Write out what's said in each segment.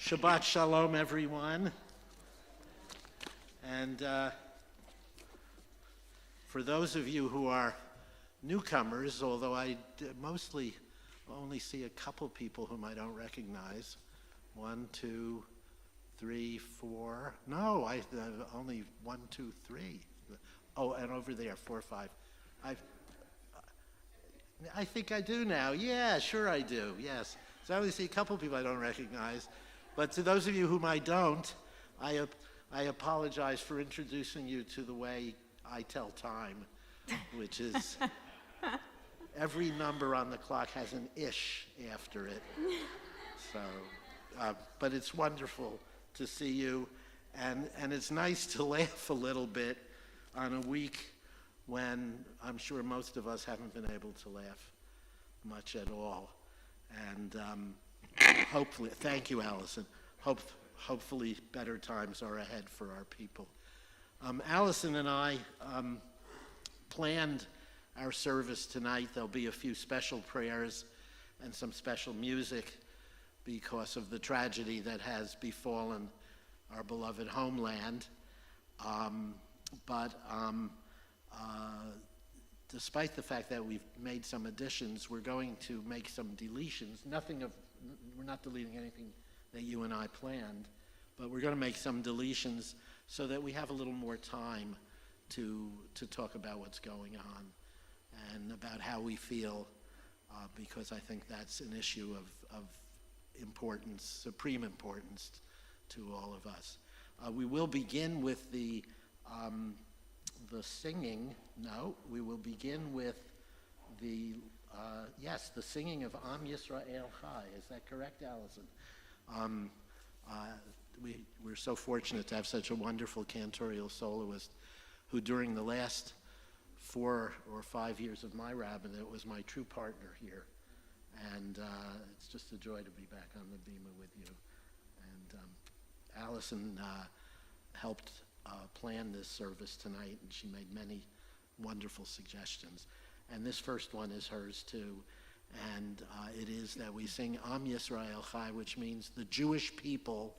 Shabbat Shalom, everyone. And for those of you who are newcomers, although I mostly only see a couple people whom I don't recognize. 1, 2, 3, 4. No, only 1, 2, 3. Oh, and over there, 4, 5. I think I do now. Yeah, sure I do. Yes. So I only see a couple people I don't recognize. But to those of you whom I don't, I apologize for introducing you to the way I tell time, which is every number on the clock has an ish after it. So, but it's wonderful to see you, and it's nice to laugh a little bit on a week when I'm sure most of us haven't been able to laugh much at all. And hopefully, thank you, Allison. Hopefully better times are ahead for our people. Allison and I planned our service tonight. There'll be a few special prayers and some special music because of the tragedy that has befallen our beloved homeland. But despite the fact that we've made some additions, we're going to make some deletions. We're not deleting anything that you and I planned, but we're going to make some deletions so that we have a little more time to talk about what's going on and about how we feel, because I think that's an issue of importance, supreme importance to all of us. We will begin with the singing. No, we will begin with the singing of Am Yisrael Chai. Is that correct, Allison? We're so fortunate to have such a wonderful cantorial soloist who during the last 4 or 5 years of my rabbinate was my true partner here. And it's just a joy to be back on the bima with you. And Allison helped plan this service tonight, and she made many wonderful suggestions. And this first one is hers too. And it is that we sing Am Yisrael Chai, which means the Jewish people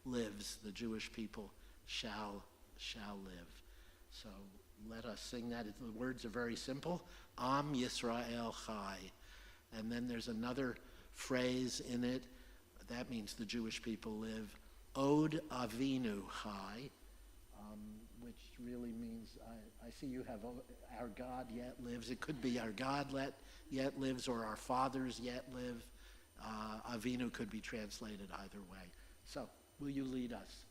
lives, the Jewish people shall live. So let us sing that. The words are very simple. Am Yisrael Chai. And then there's another phrase in it. That means the Jewish people live. Od Avinu Chai, which really means, I see you have our God yet lives. It could be our God yet lives or our fathers yet live. Avinu could be translated either way. So, will you lead us?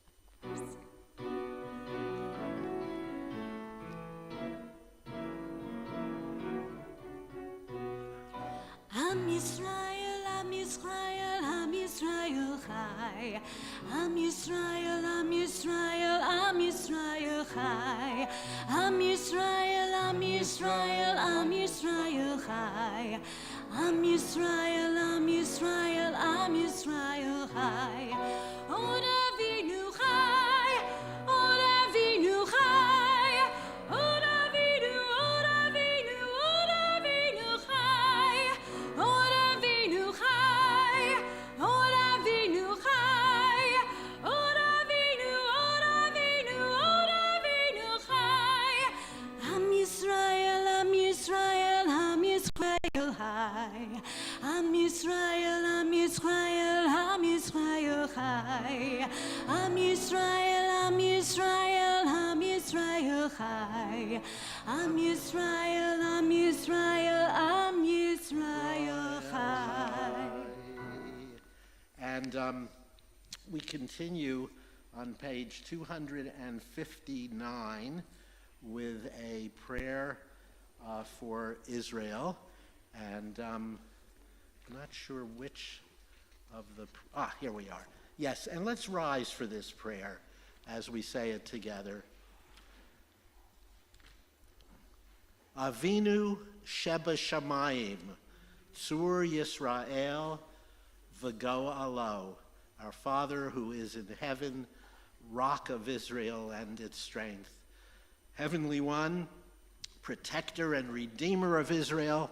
Am Yisrael, Am Yisrael, Am Yisrael Chai. Am Yisrael, Am Yisrael, Am Yisrael Chai. Am Yisrael, Am Yisrael, Am Yisrael Chai. Am Yisrael, Am Yisrael, Am Yisrael Chai. Od Avinu Chai, Od Avinu Chai. Od Avinu, Od Avinu, Od Avinu Chai. Od Avinu Chai, Od Avinu Chai. Od Avinu, Od Avinu, Od Avinu Chai. Am Yisrael, Am Yisrael, Am Yisrael Chai. Am Yisrael, Am Yisrael, Am Yisrael Chai. Am Yisrael, Am Yisrael, Am Yisrael Chai. Am Yisrael, Am Yisrael, Am Yisrael Chai. And we continue on page 259 with a prayer for Israel. And I'm not sure which of the... here we are. Yes, and let's rise for this prayer as we say it together. Avinu Sheba Shamayim, Tzur Yisrael, V'go Alo. Our Father who is in heaven, Rock of Israel and its strength. Heavenly One, Protector and Redeemer of Israel,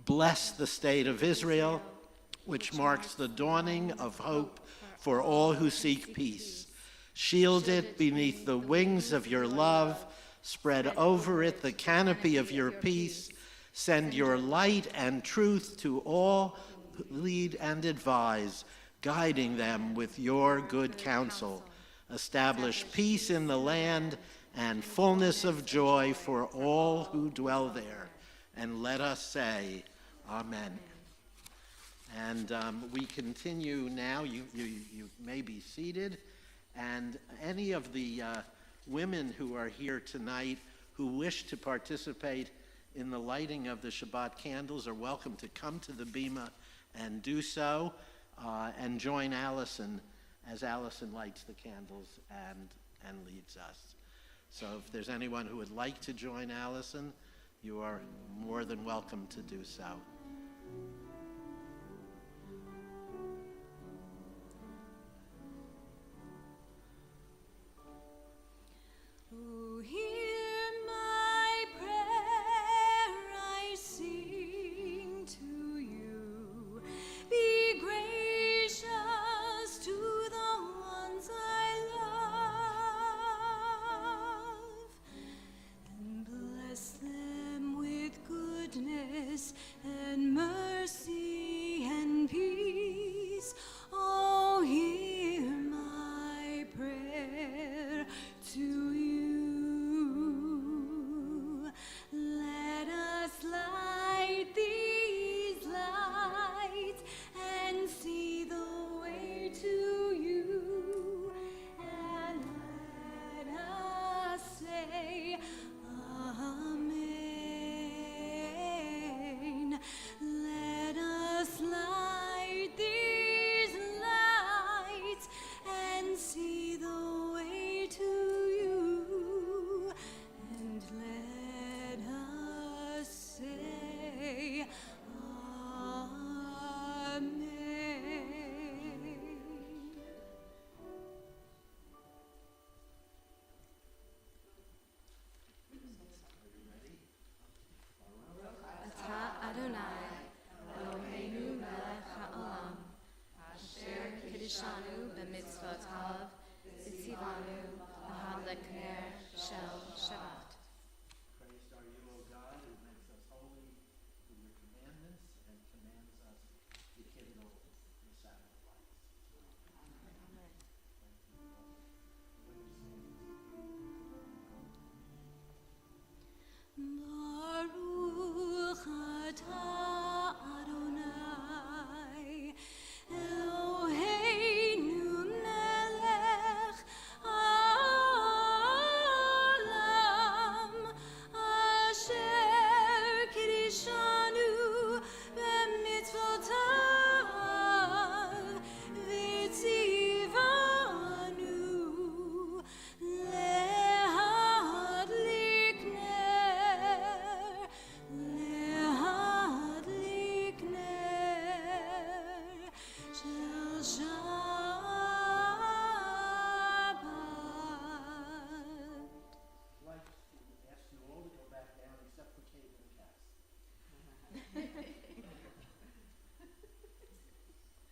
bless the state of Israel, which marks the dawning of hope for all who seek peace. Shield it beneath the wings of your love. Spread over it the canopy of your peace. Send your light and truth to all who lead and advise, guiding them with your good counsel. Establish peace in the land and fullness of joy for all who dwell there. And let us say, Amen. And we continue now. You may be seated. And any of the women who are here tonight who wish to participate in the lighting of the Shabbat candles are welcome to come to the bima and do so, and join Allison as Allison lights the candles and leads us. So if there's anyone who would like to join Allison, you are more than welcome to do so. Oh, hear my prayer, I sing to you. Be gracious to the ones I love, and bless them with goodness and mercy and peace. Oh, hear my prayer to you. Let us light these lights and see the way to you, and let us say Amen. Let us light these lights and see the way to you, and let us say Amen. Ata Adonai, Eloheinu melech haolam, asher kiddushanu b'mitzvotav, v'tzivanu lahad lekner shel Shabbat. Praised are you, O God, who makes us holy through your commandments and commands us to kindle the sacrifice. Baruch atah Adonai, Eloheinu melech haolam, asher kiddushanu b'mitzvotav, v'tzivanu lehadlik ner shel Shabbat. I'd like to ask you all to go back down except for Kate and Cass.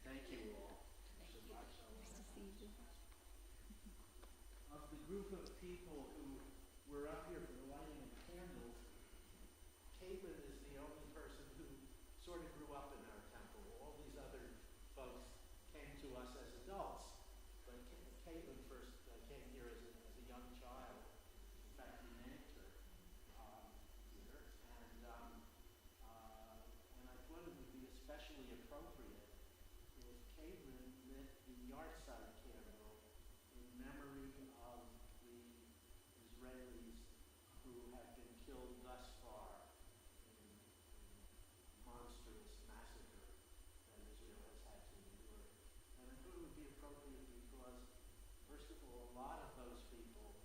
Thank you all. Shabbat shalom. Of the group of people who were up here for the lighting of candles, Caitlin is the only person who sort of grew up in our temple. All these other folks came to us as adults, but Caitlin first came here as a young child. In fact, we named her here, and I thought it would be especially appropriate if Caitlin lit the yahrzeit candle in memory of the Israelis who have been killed thus far in monstrous massacre that Israel has had to endure. And I thought it would be appropriate because, first of all, a lot of those people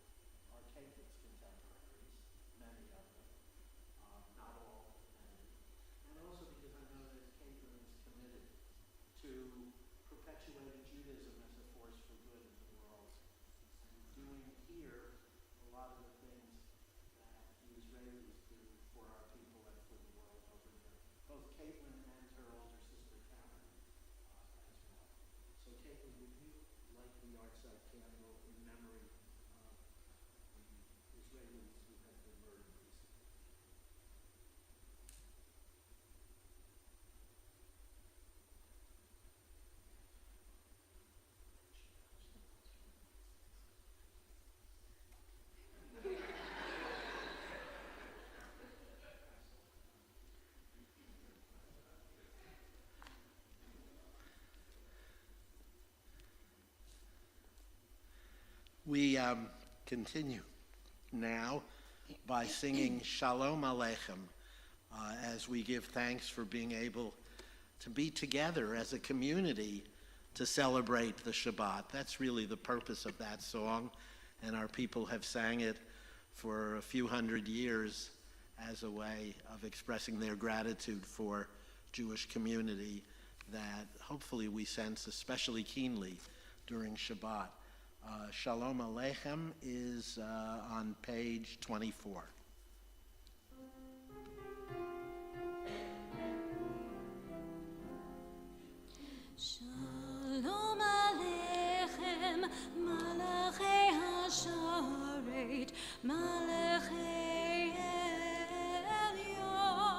are Caitlin's contemporaries, many of them, not all, many. And also because I know that Caitlin is committed to perpetuating Judaism as a force for good in the world, and doing here a lot of the things that the Israelis do for our people and for the world over there. Both Caitlin and her older sister Karen as well. So Caitlin, would you the Arcside candle in memory of the Israelis who had been murdered recently. We continue now by singing Shalom Aleichem as we give thanks for being able to be together as a community to celebrate the Shabbat. That's really the purpose of that song, and our people have sang it for a few hundred years as a way of expressing their gratitude for Jewish community that hopefully we sense especially keenly during Shabbat. Shalom Aleichem is on page 24. Shalom Aleichem, Malachei HaSharet, Malachei Elyon,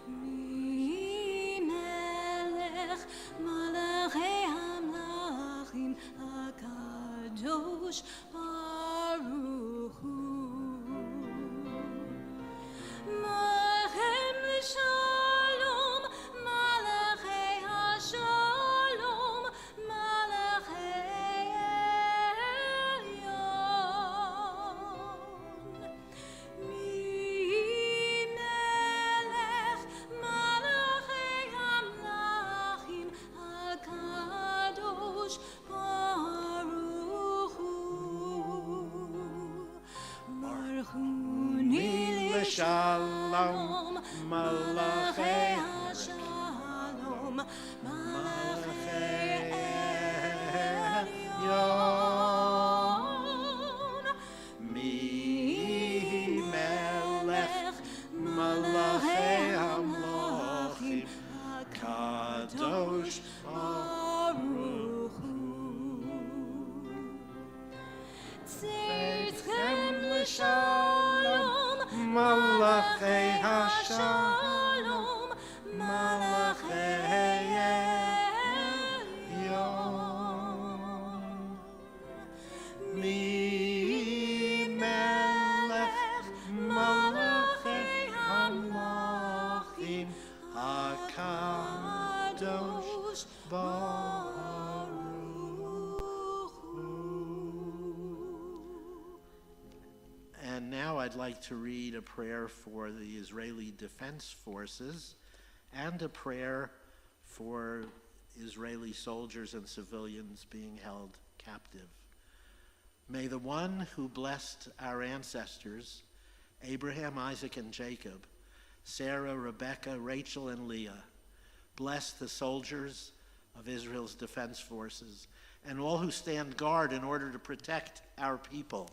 Mi Melech, Malachei HaMlachim, HaKadosh Baruch Hu. Malchem Shalom, Malachei HaShalom, Malachei Elyon. Mi Melech, Malachei HaMlachim, HaKadosh Baruch Hu. Baruchuni Shalom, Malachei HaShalom, Malachei Elyon. Mi Melech, Malachei HaMlachim, Kadosh Baruch Hu. Tzedchem l'shalom, Malachei HaShalom, Malachei Elyon. Mi Melech, Malachei HaMlachim, HaKadosh Baruch Hu. And now I'd like to read a prayer for the Israeli Defense Forces and a prayer for Israeli soldiers and civilians being held captive. May the one who blessed our ancestors, Abraham, Isaac, and Jacob, Sarah, Rebekah, Rachel, and Leah, bless the soldiers of Israel's defense forces and all who stand guard in order to protect our people.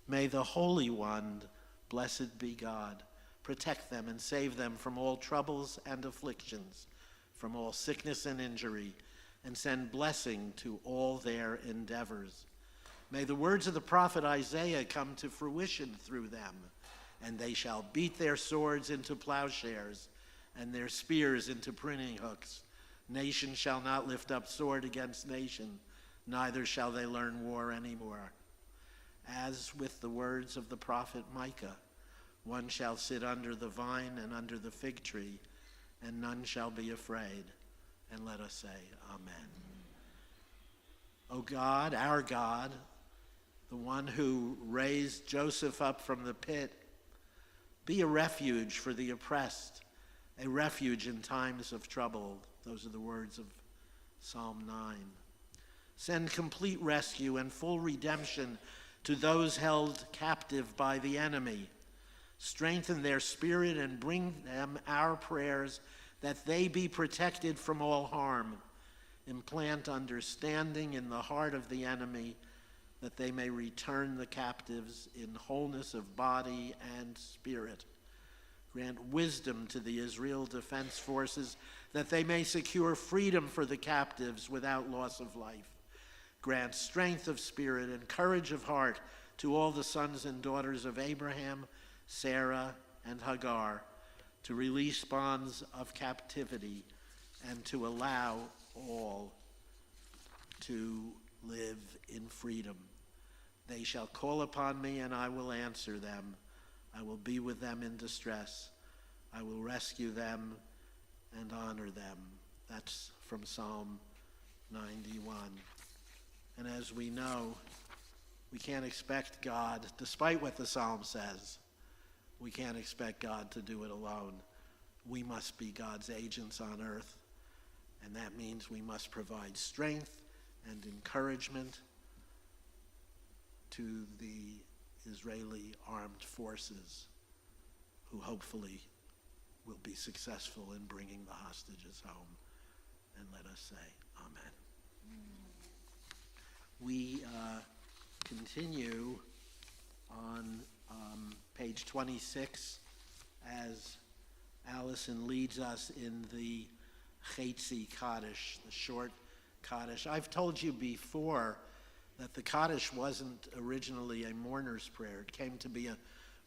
May the Holy One, blessed be God, protect them and save them from all troubles and afflictions, from all sickness and injury, and send blessing to all their endeavors. May the words of the prophet Isaiah come to fruition through them, and they shall beat their swords into plowshares and their spears into pruning hooks. Nation shall not lift up sword against nation, neither shall they learn war anymore. As with the words of the prophet Micah, one shall sit under the vine and under the fig tree, and none shall be afraid. And let us say, Amen. O God, our God, the one who raised Joseph up from the pit, be a refuge for the oppressed, a refuge in times of trouble. Those are the words of Psalm 9. Send complete rescue and full redemption to those held captive by the enemy. Strengthen their spirit and bring them our prayers that they be protected from all harm. Implant understanding in the heart of the enemy that they may return the captives in wholeness of body and spirit. Grant wisdom to the Israel Defense Forces that they may secure freedom for the captives without loss of life. Grant strength of spirit and courage of heart to all the sons and daughters of Abraham, Sarah, and Hagar, to release bonds of captivity and to allow all to live in freedom. They shall call upon me, and I will answer them. I will be with them in distress. I will rescue them and honor them. That's from Psalm 91. And as we know, we can't expect God, despite what the Psalm says, we can't expect God to do it alone. We must be God's agents on earth, and that means we must provide strength and encouragement to the Israeli armed forces, who hopefully will be successful in bringing the hostages home. And let us say, Amen. We continue on page 26 as Allison leads us in the Chetzi Kaddish, the short Kaddish. I've told you before that the Kaddish wasn't originally a mourner's prayer. It came to be a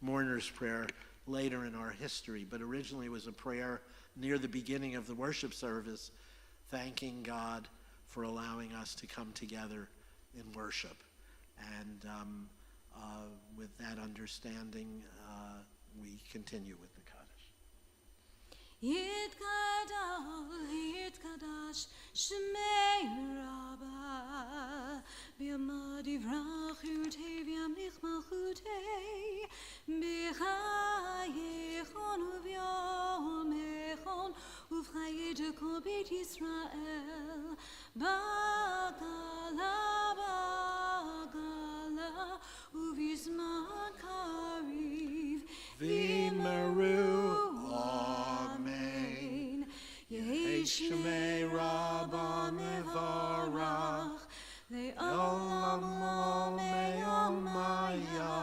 mourner's prayer later in our history, but originally it was a prayer near the beginning of the worship service, thanking God for allowing us to come together in worship. And with that understanding, we continue with the Kaddish. Yitkadash Shmei Rabbah B'yamad Yivrach Yurtei V'yamlich Malchutei B'chayechon U'v'yomechon U'v'chayei Kol Beit Yisrael Ba'gala Ba'gala U'v'yizman Kariv V'maru Amen. Yehi Shmei Rabbah Mevarach Le'olam lo me'omaya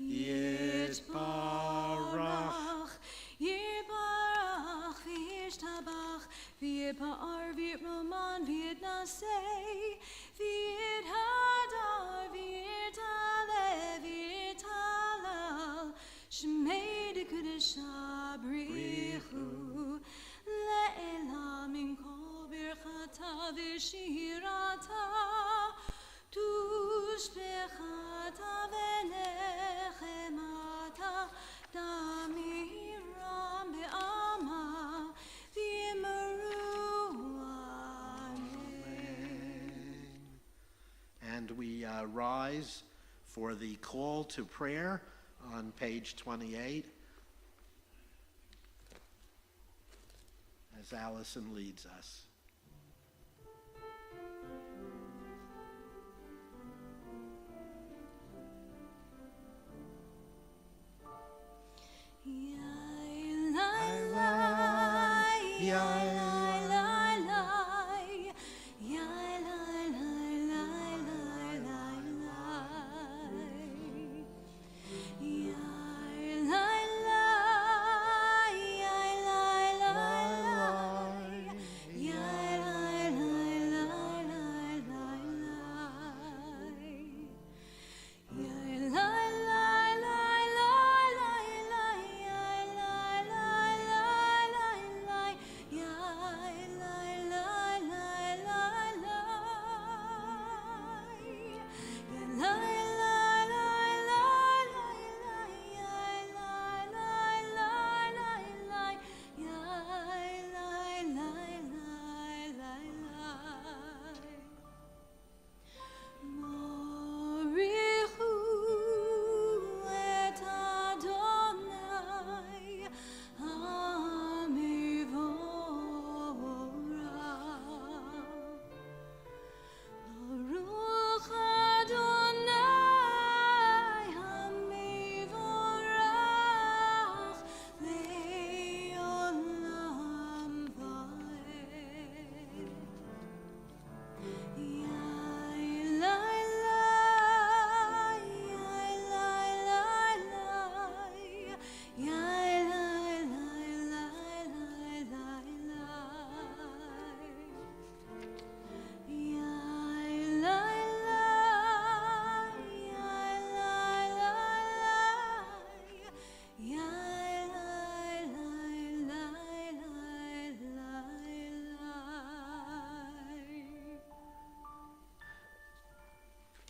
Yitbarach Yitbarach v'yishtabach v'yipa'ar v'yitroman v'yitnasei v'yithadar v'yitaleh v'yitalal Shmei dekudesha brichu Le'elam min kol birchata v'shirata tushbechata v'nechemata damiram be'ama v'yimaru amen. And we rise for the call to prayer on page 28 as Allison leads us. Yeah.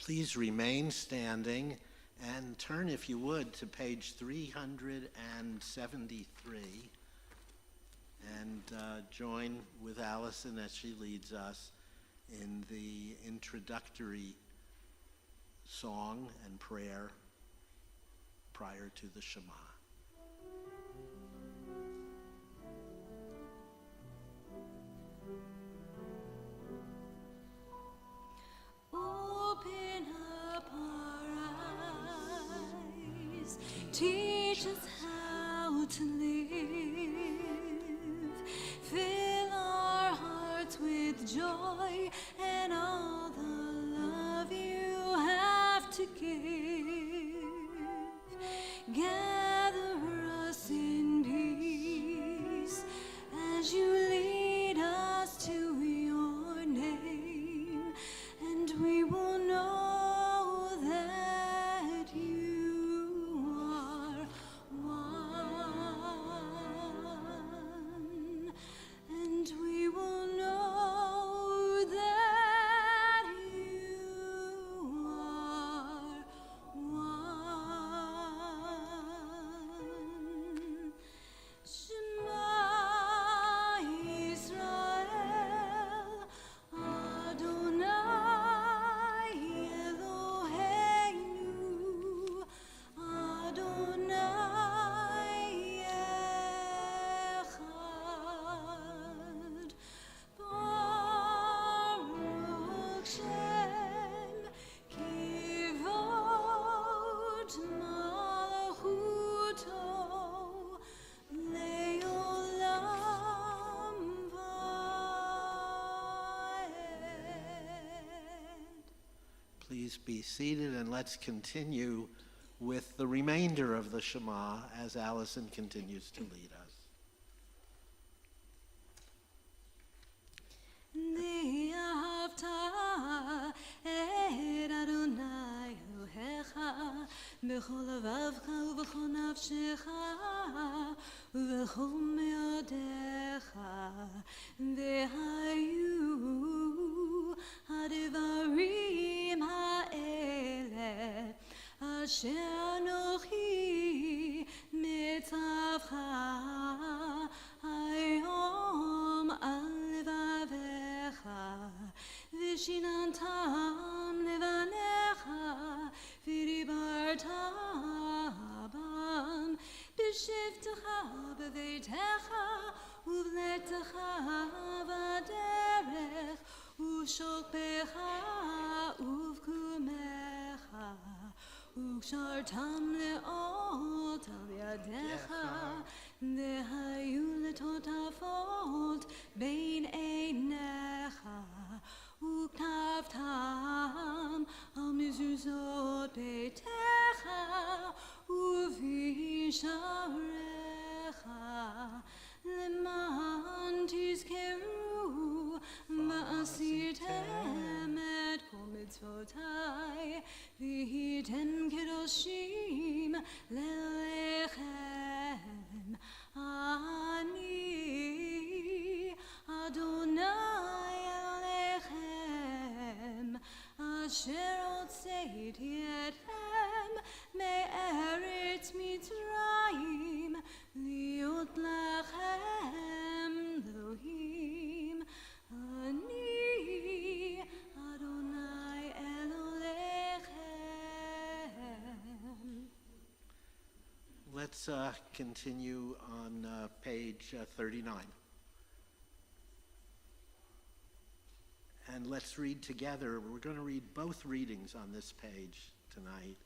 Please remain standing and turn, if you would, to page 373 and join with Allison as she leads us in the introductory song and prayer prior to the Shema. Open up our eyes, teach us how to live, fill our hearts with joy and all the love you have to give. Gather us in peace as you lead us to your name, and we will know that you are one, and we will know that you are one. Shema Yisrael, Adonai Eloheinu, Adonai Echad. Baruch Shem Kivot Malchuto Leolam Vaed. Please be seated and let's continue with the remainder of the Shema as Allison continues to lead us. ואהבת את אדוני אלוהיך בכל לבבך ובכל נפשך ובכל מאודיך, והיו הדברים האלה אשר אנוכי מצווך היום על לבביך, ושיננתם לבניך, ודיברת בם בשבתך בביתך ובלתך בדרך ובשוכבך ובקומך, וקשרתם לאות על ידיך, והיו לטוטפות בין עיניך, וכתבתם על מזוזות ביתך ובשעריך, למען תזכרו ועשיתם את כל מצוותיי, והייתם קדושים ללכם. אני אדוני אלוהיכם, אשר הוצאתי אתכם מארץ מצרים, להיות לכם אלוהים. אני אדוני אלוהיכם. Let's continue on page 39. And let's read together. We're going to read both readings on this page tonight.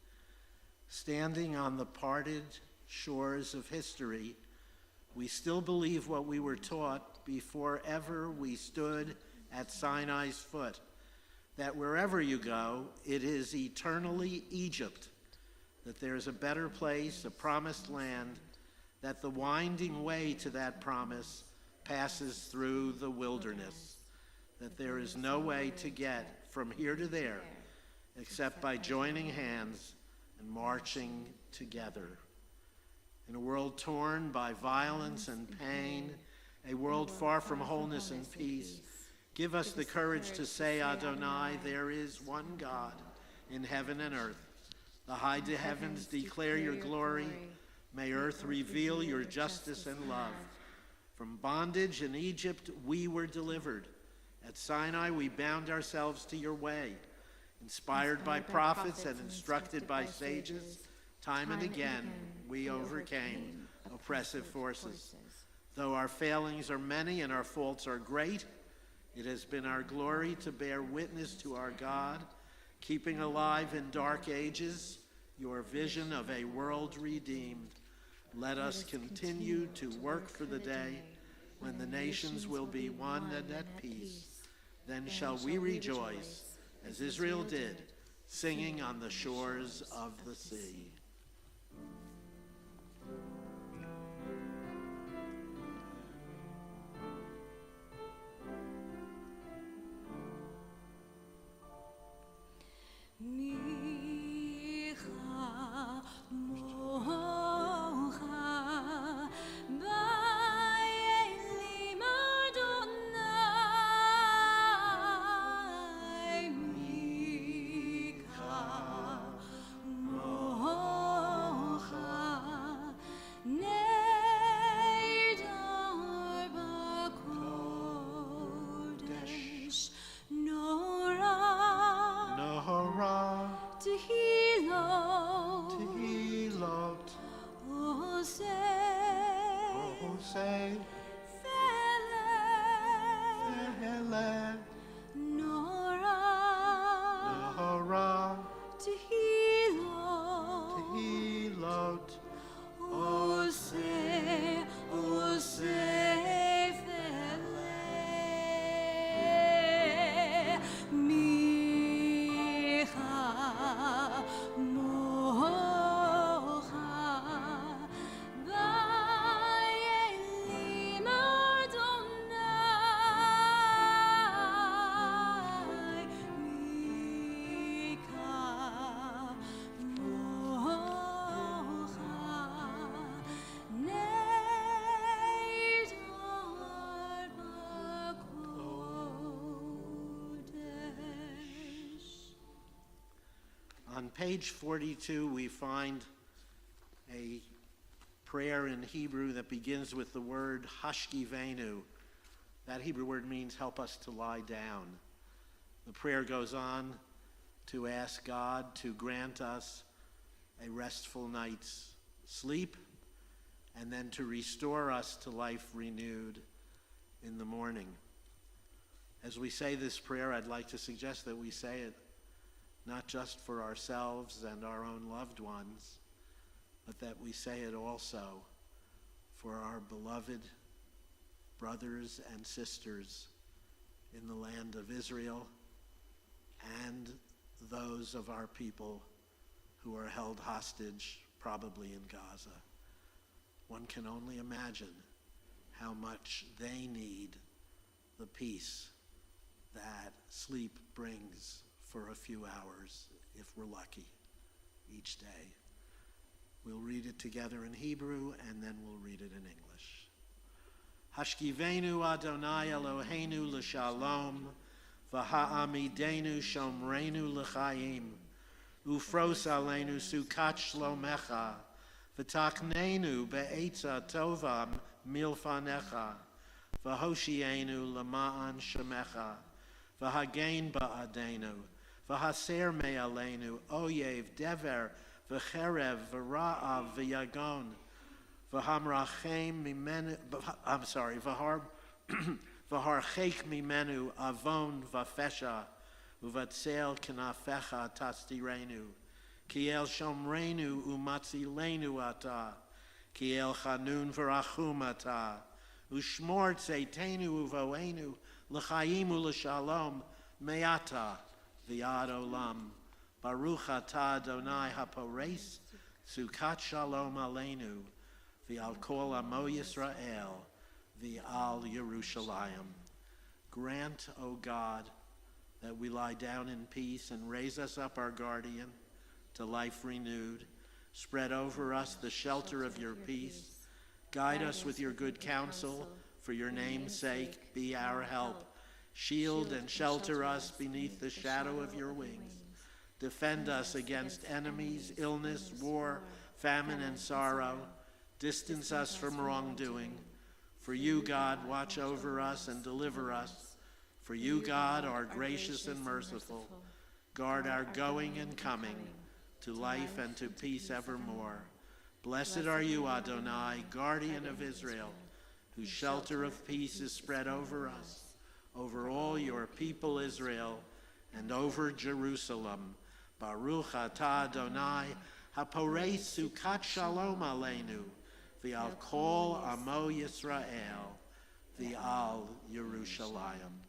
Standing on the parted shores of history, we still believe what we were taught before ever we stood at Sinai's foot, that wherever you go, it is eternally Egypt, that there is a better place, a promised land, that the winding way to that promise passes through the wilderness, that there is no way to get from here to there except by joining hands and marching together. In a world torn by violence and pain, a world far from wholeness and peace, give us the courage to say, Adonai, there is one God, in heaven and earth. The high heavens declare your glory. May earth reveal your justice and love. From bondage in Egypt we were delivered. At Sinai we bound ourselves to your way. Inspired by prophets and instructed by sages, time and again we overcame oppressive forces. Though our failings are many and our faults are great, it has been our glory to bear witness to our God, keeping alive in dark ages your vision of a world redeemed. Let us continue to work for the day when the nations will be one and at peace. Then shall we rejoice, as Israel did, singing on the shores of the sea. On page 42, we find a prayer in Hebrew that begins with the word hashkivenu. That Hebrew word means help us to lie down. The prayer goes on to ask God to grant us a restful night's sleep and then to restore us to life renewed in the morning. As we say this prayer, I'd like to suggest that we say it not just for ourselves and our own loved ones, but that we say it also for our beloved brothers and sisters in the land of Israel and those of our people who are held hostage, probably in Gaza. One can only imagine how much they need the peace that sleep brings for a few hours, if we're lucky, each day. We'll read it together in Hebrew, and then we'll read it in English. Hashkivenu Adonai Eloheinu l'shalom, v'ha'amidenu shomreinu l'chaim, ufros aleinu sukat shlomecha, v'taknenu be'etza tova milfanecha, v'hoshienu l'ma'an shemecha, v'hagein ba'adenu, v'haser me'aleinu, oyev, dever, v'cherev, v'ra'av, v'yagon, v'hamrachem mimenu, v'harchek mimenu, avon, v'fesha, u'vatzel kenafecha tastirenu, ki el shomrenu u'matzilenu ata, ki el chanun v'rachum ata, u'shmor tzeitenu u'voenu, l'chaim u'l'shalom, me'ata, v'yad olam. Baruch atah Adonai hapores, sukat shalom aleinu, v'al kol amo Yisrael, v'al Yerushalayim. Grant, O God, that we lie down in peace and raise us up our guardian to life renewed. Spread over us the shelter of your peace. Guide us with your good counsel. For your name's sake, be our help. Shield and shelter us beneath the shadow of your wings. Defend us against enemies, illness, war, famine, and sorrow. Distance us from wrongdoing. For you, God, watch over us and deliver us. For you, God, are gracious and merciful. Guard our going and coming to life and to peace evermore. Blessed are you, Adonai, guardian of Israel, whose shelter of peace is spread over us, over all your people Israel, and over Jerusalem. Baruch atah Adonai, haporei sukat shalom aleinu, v'al kol amo Yisrael, v'al Yerushalayim.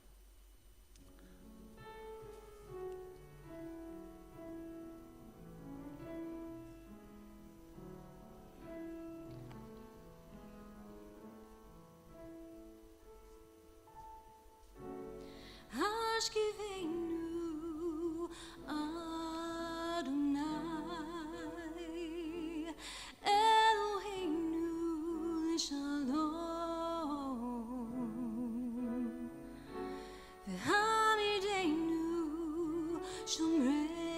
Hashkivenu Adonai Eloheinu Shalom V'hamidenu Shomreinu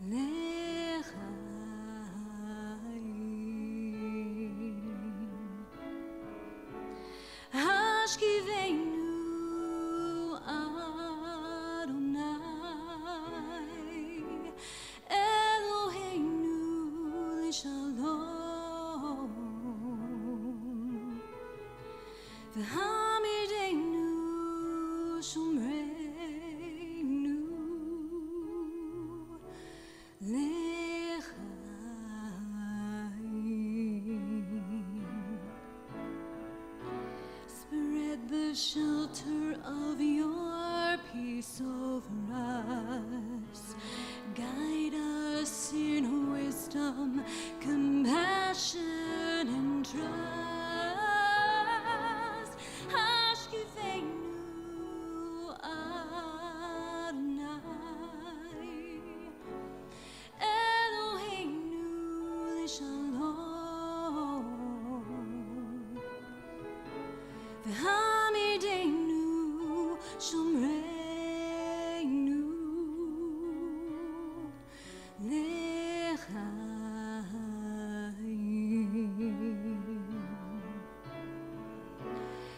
Lechaim Hashkivenu Adonai Eloheinu Shalom V'hamidenu Shomreinu Lechaim. Spread the shelter of your peace over us. Guide us in wisdom, compassion, and trust. Hashkivenu Adonai Eloheinu Shalom V'hamidenu Shomreinu Lechaim.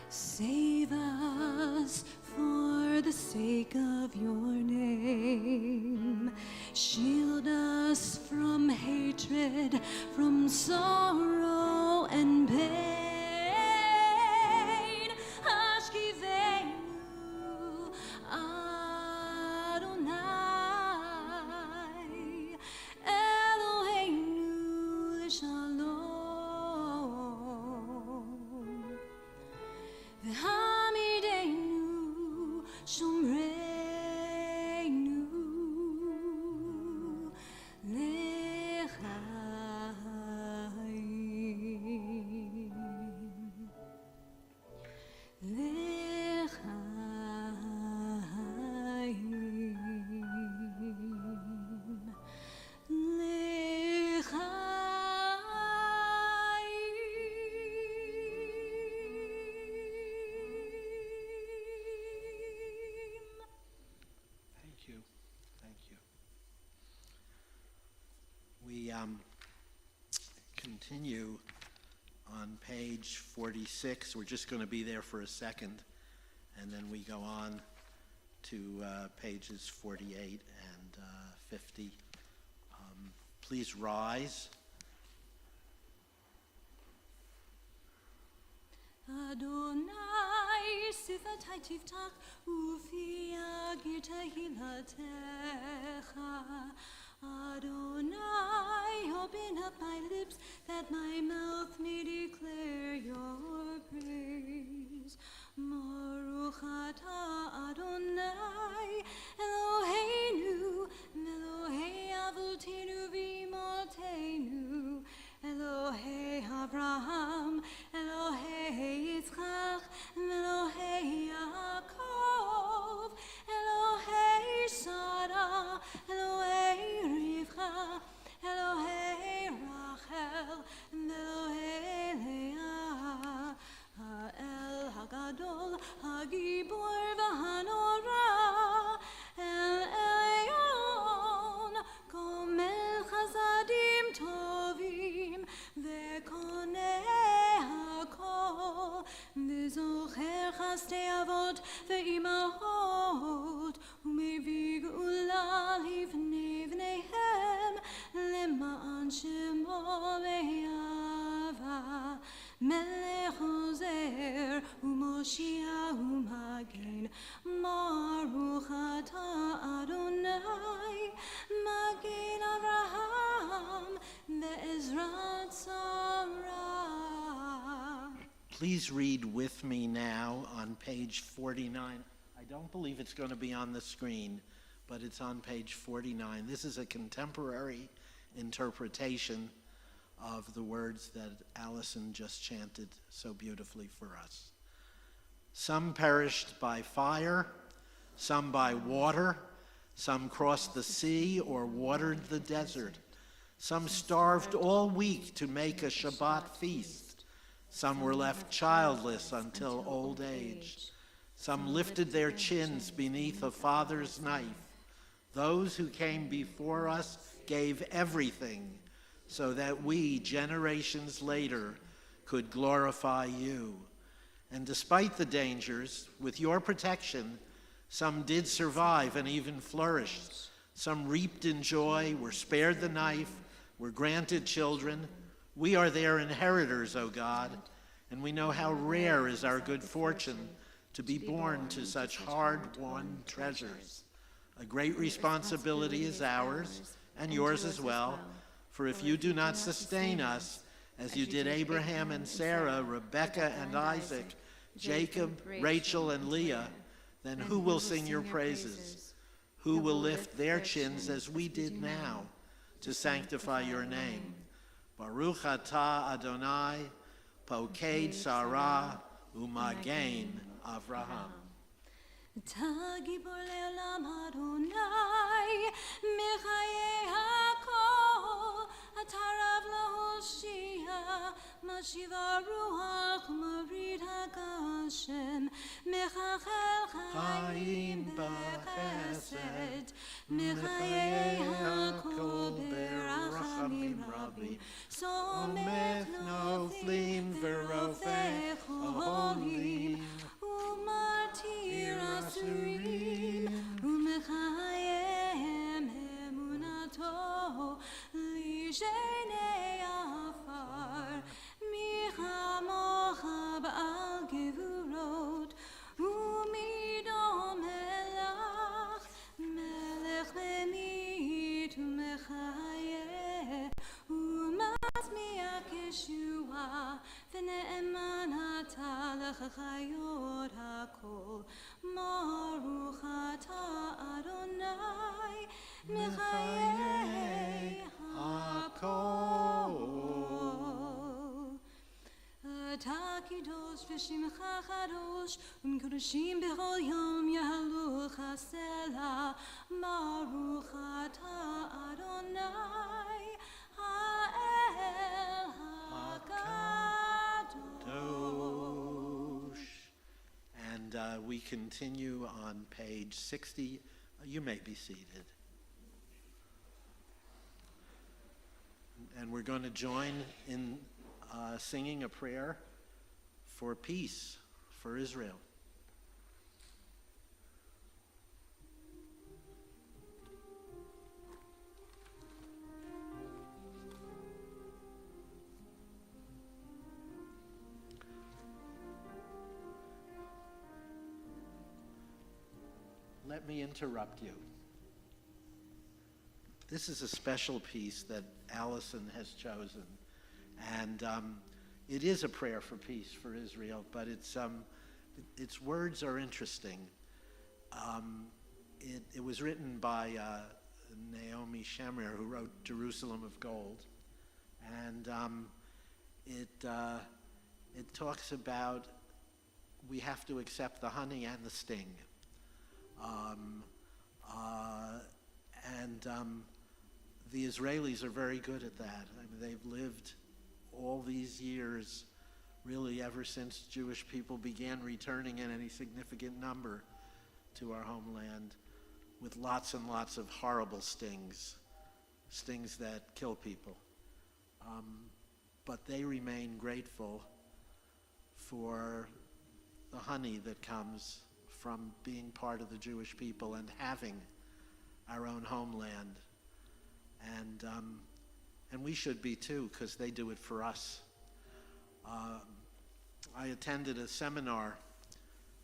Save us for the sake of your name. Shield us from hatred, from sorrow and pain. Hashkivenu Adonai Eloheinu Shalom V'hamidenu Shomreinu Lechaim. We continue on page 46. We're just going to be there for a second, and then we go on to pages 48 and 50. Please rise. Adonai sifatai tiftach ufi agir tehilatecha. Adonai, open up my lips that my mouth may declare your praise. Baruch atah Adonai Eloheinu Elohei avotenu v'imotenu Elohei Abraham Elohei Yitzchak Elohei Yaakov Elohei Sarah Elohei Rivka Elohei Rachel Elohei Leah Ha'el Hagadol Hagibor v'Hanora Melech Ozer uMoshiach uMagen, Baruch Atah Adonai, Magen Avraham ve'Ezrat Sarah. Please read with me now on page 49. I don't believe it's going to be on the screen, but it's on page 49. This is a contemporary interpretation of the words that Allison just chanted so beautifully for us. Some perished by fire, some by water, some crossed the sea or watered the desert. Some starved all week to make a Shabbat feast. Some were left childless until old age. Some lifted their chins beneath a father's knife. Those who came before us gave everything so that we, generations later, could glorify you. And despite the dangers, with your protection, some did survive and even flourished. Some reaped in joy, were spared the knife, were granted children. We are their inheritors, O God, and we know how rare is our good fortune to be born to such hard-won treasures. A great responsibility is ours, and yours as well, for if you do not sustain us, as you did Abraham and Sarah, Rebekah and Isaac, Jacob, Rachel and Leah, then who will sing your praises? Who will lift their chins as we did now to sanctify your name? Baruch atah Adonai, Poked Sarah, Umagen Avraham. אתה גיבור לעולם אדוני, מחיי הכל, אתה רב להושיע, משיב הרוח ומוריד הגשם, מחלחל חיים בחסד, מחיי הכל ברחמים רבים, סומך נופלים ורופא חולים, ומתיר אסורים, ומחייהם אמונתו לשני עפר, מי כמוך בעל גבורות, ומי דומה לך, מלך ממית ומחיה, ומצמיח ישועה, ונאמן אתה לחיות הכל. ברוך אתה אדוני מחיי הכל. אתה קדוש ושמך קדוש, ומקודשים בכל יום יהלוך הסלע. ברוך אתה אדוני האל הקדוש. And we continue on page 60. You may be seated. And we're going to join in singing a prayer for peace for Israel. Let me interrupt you. This is a special piece that Allison has chosen, and it is a prayer for peace for Israel, but its words are interesting. It was written by Naomi Shemer, who wrote Jerusalem of Gold, and it talks about we have to accept the honey and the sting. The Israelis are very good at that. I mean, they've lived all these years, really ever since Jewish people began returning in any significant number to our homeland, with lots and lots of horrible stings that kill people. But they remain grateful for the honey that comes from being part of the Jewish people and having our own homeland. And we should be too, because they do it for us. I attended a seminar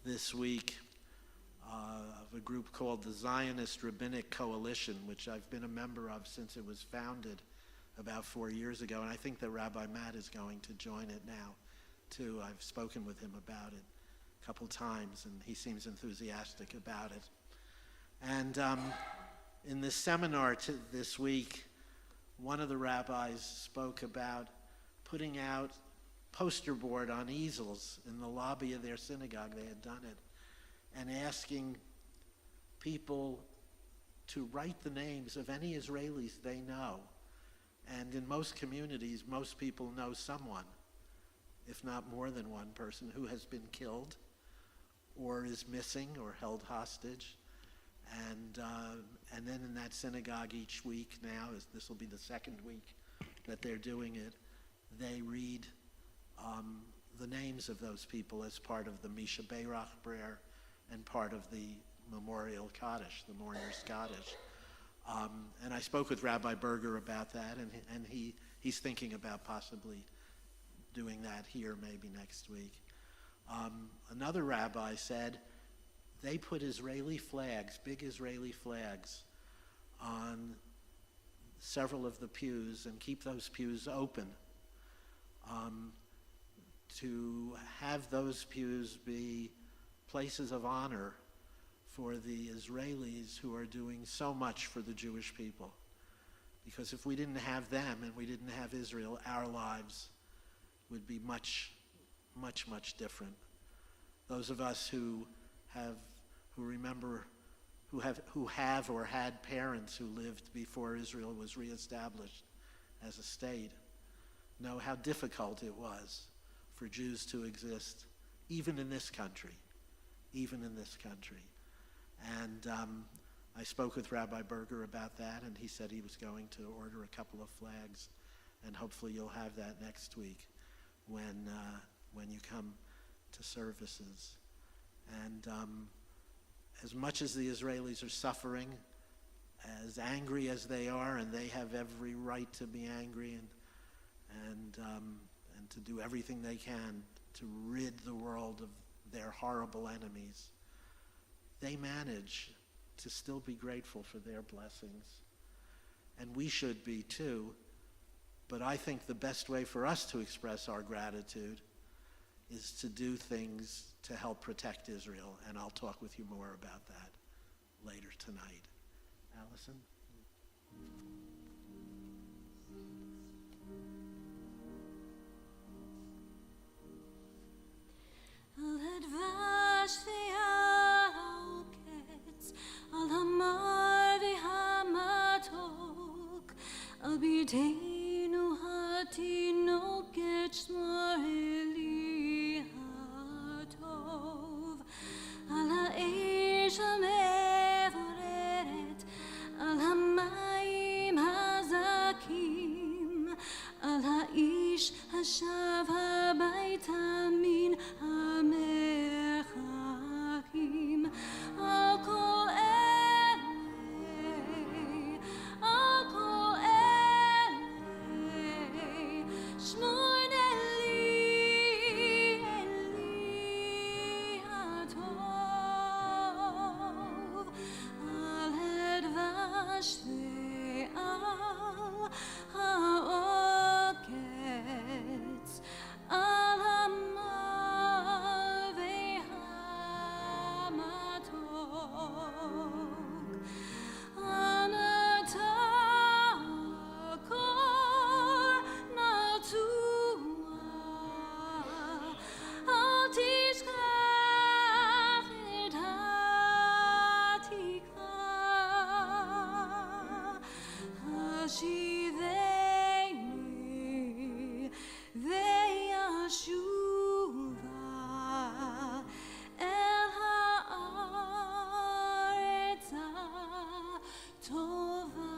this week of a group called the Zionist Rabbinic Coalition, which I've been a member of since it was founded about 4 years ago, and I think that Rabbi Matt is going to join it now, too. I've spoken with him about it a couple times, and he seems enthusiastic about it. And in this seminar this week, one of the rabbis spoke about putting out poster board on easels in the lobby of their synagogue. They had done it, and asking people to write the names of any Israelis they know. And in most communities, most people know someone, if not more than one person, who has been killed or is missing or held hostage. And then in that synagogue each week now, this will be the second week that they're doing it, they read the names of those people as part of the Misha Beirach prayer and part of the Memorial Kaddish, the Mourner's Kaddish. And I spoke with Rabbi Berger about that, and he's thinking about possibly doing that here maybe next week. Another rabbi said they put Israeli flags, big Israeli flags, on several of the pews and keep those pews open to have those pews be places of honor for the Israelis who are doing so much for the Jewish people. Because if we didn't have them and we didn't have Israel, our lives would be much, much, much different. Those of us who have or had parents who lived before Israel was reestablished as a state know how difficult it was for Jews to exist, even in this country. And I spoke with Rabbi Berger about that, and he said he was going to order a couple of flags, and hopefully you'll have that next week when you come to services. And as much as the Israelis are suffering, as angry as they are, and they have every right to be angry and to do everything they can to rid the world of their horrible enemies, they manage to still be grateful for their blessings. And we should be too, but I think the best way for us to express our gratitude is to do things to help protect Israel, and I'll talk with you more about that later tonight. Allison? Al hadvash ve'alketz, al hamar ve'hamatok, al biteinu hatinoket shmoeli hatov, al ha'esh ha'mevoreret, al hamayim hazakim, al ha'ish hashav habayta min המרחקים, על כל אלה, שמור אלי הטוב, על הדבש ועל העוקץ, על המר והמתוק, אנא תקור נטוע, אל תשכח את התקווה, השיבני וישובה אל הארץ הטובה.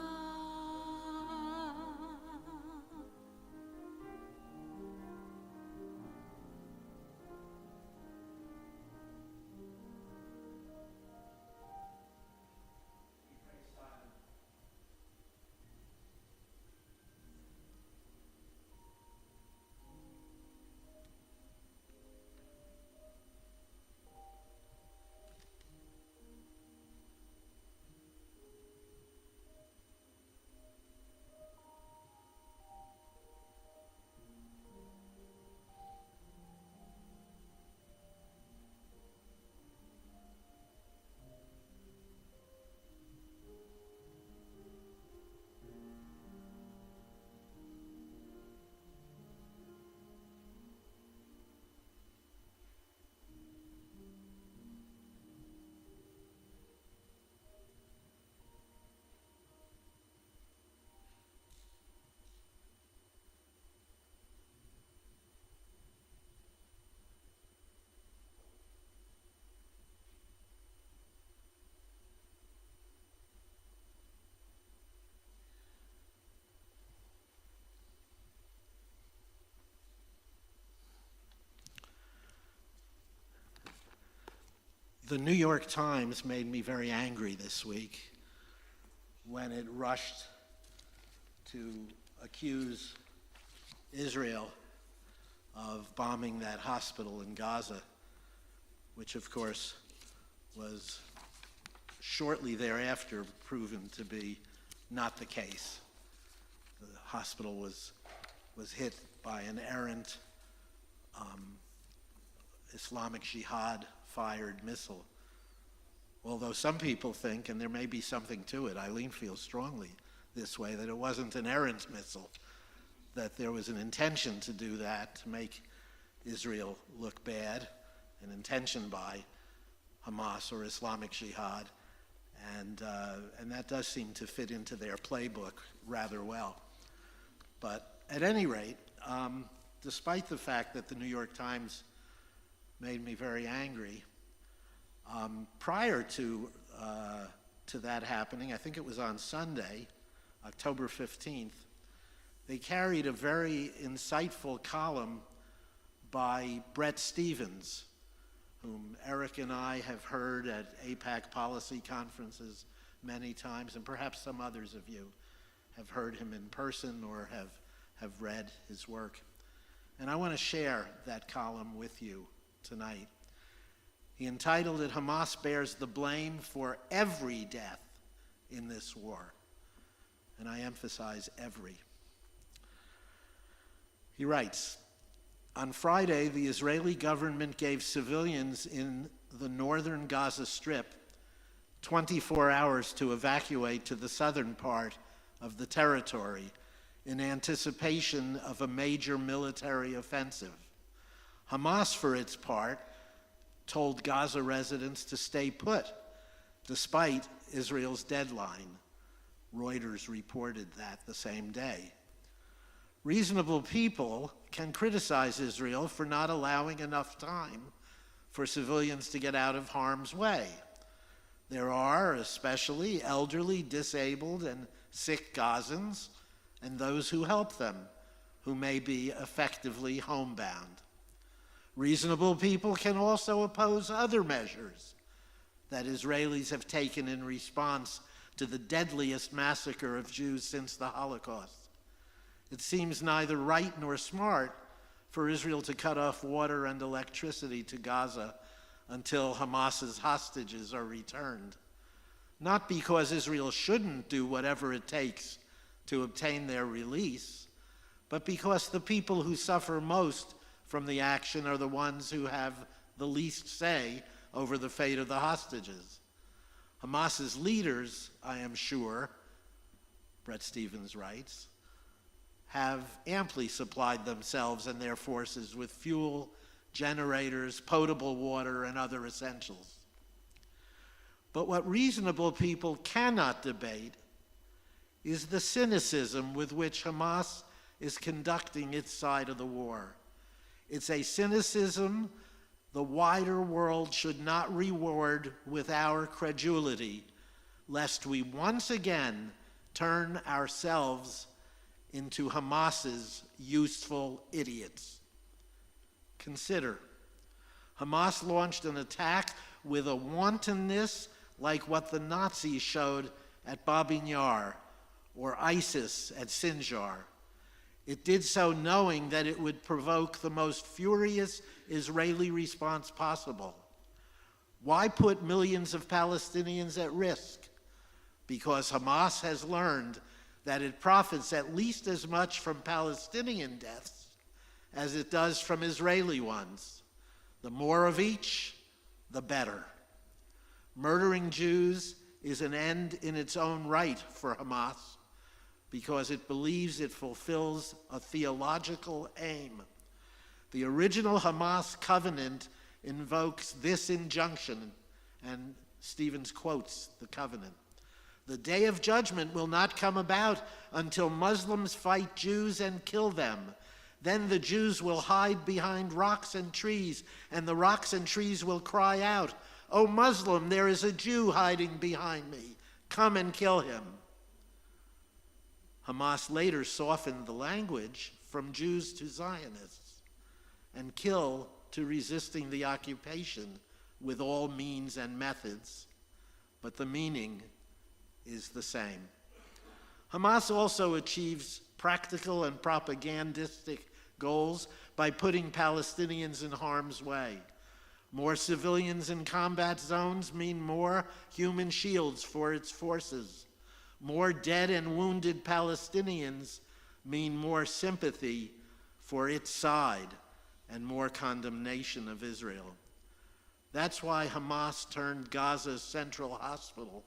The New York Times made me very angry this week when it rushed to accuse Israel of bombing that hospital in Gaza, which of course was shortly thereafter proven to be not the case. The hospital was hit by an errant Islamic Jihad fired missile. Although some people think, and there may be something to it, Eileen feels strongly this way, that it wasn't an errant missile, that there was an intention to do that, to make Israel look bad, an intention by Hamas or Islamic Jihad, and that does seem to fit into their playbook rather well. But at any rate, despite the fact that the New York Times made me very angry, prior to that happening, I think it was on Sunday, October 15th, they carried a very insightful column by Bret Stephens, whom Eric and I have heard at APAC policy conferences many times, and perhaps some others of you have heard him in person or have read his work. And I want to share that column with you tonight. He entitled it, "Hamas Bears the Blame for Every Death in This War." And I emphasize every. He writes, "On Friday, the Israeli government gave civilians in the northern Gaza Strip 24 hours to evacuate to the southern part of the territory in anticipation of a major military offensive. Hamas, for its part, told Gaza residents to stay put, despite Israel's deadline." Reuters reported that the same day. Reasonable people can criticize Israel for not allowing enough time for civilians to get out of harm's way. There are especially elderly, disabled, and sick Gazans, and those who help them, who may be effectively homebound. Reasonable people can also oppose other measures that Israelis have taken in response to the deadliest massacre of Jews since the Holocaust. It seems neither right nor smart for Israel to cut off water and electricity to Gaza until Hamas's hostages are returned. Not because Israel shouldn't do whatever it takes to obtain their release, but because the people who suffer most from the action are the ones who have the least say over the fate of the hostages. Hamas's leaders, I am sure, Bret Stephens writes, have amply supplied themselves and their forces with fuel, generators, potable water, and other essentials. But what reasonable people cannot debate is the cynicism with which Hamas is conducting its side of the war. It's a cynicism the wider world should not reward with our credulity, lest we once again turn ourselves into Hamas's useful idiots. Consider, Hamas launched an attack with a wantonness like what the Nazis showed at Babin Yar or ISIS at Sinjar. It did so knowing that it would provoke the most furious Israeli response possible. Why put millions of Palestinians at risk? Because Hamas has learned that it profits at least as much from Palestinian deaths as it does from Israeli ones. The more of each, the better. Murdering Jews is an end in its own right for Hamas, because it believes it fulfills a theological aim. The original Hamas covenant invokes this injunction, and Stephens quotes the covenant. The day of judgment will not come about until Muslims fight Jews and kill them. Then the Jews will hide behind rocks and trees, and the rocks and trees will cry out, "O Muslim, there is a Jew hiding behind me. Come and kill him." Hamas later softened the language from Jews to Zionists and kill to resisting the occupation with all means and methods, but the meaning is the same. Hamas also achieves practical and propagandistic goals by putting Palestinians in harm's way. More civilians in combat zones mean more human shields for its forces. More dead and wounded Palestinians mean more sympathy for its side and more condemnation of Israel. That's why Hamas turned Gaza's Central Hospital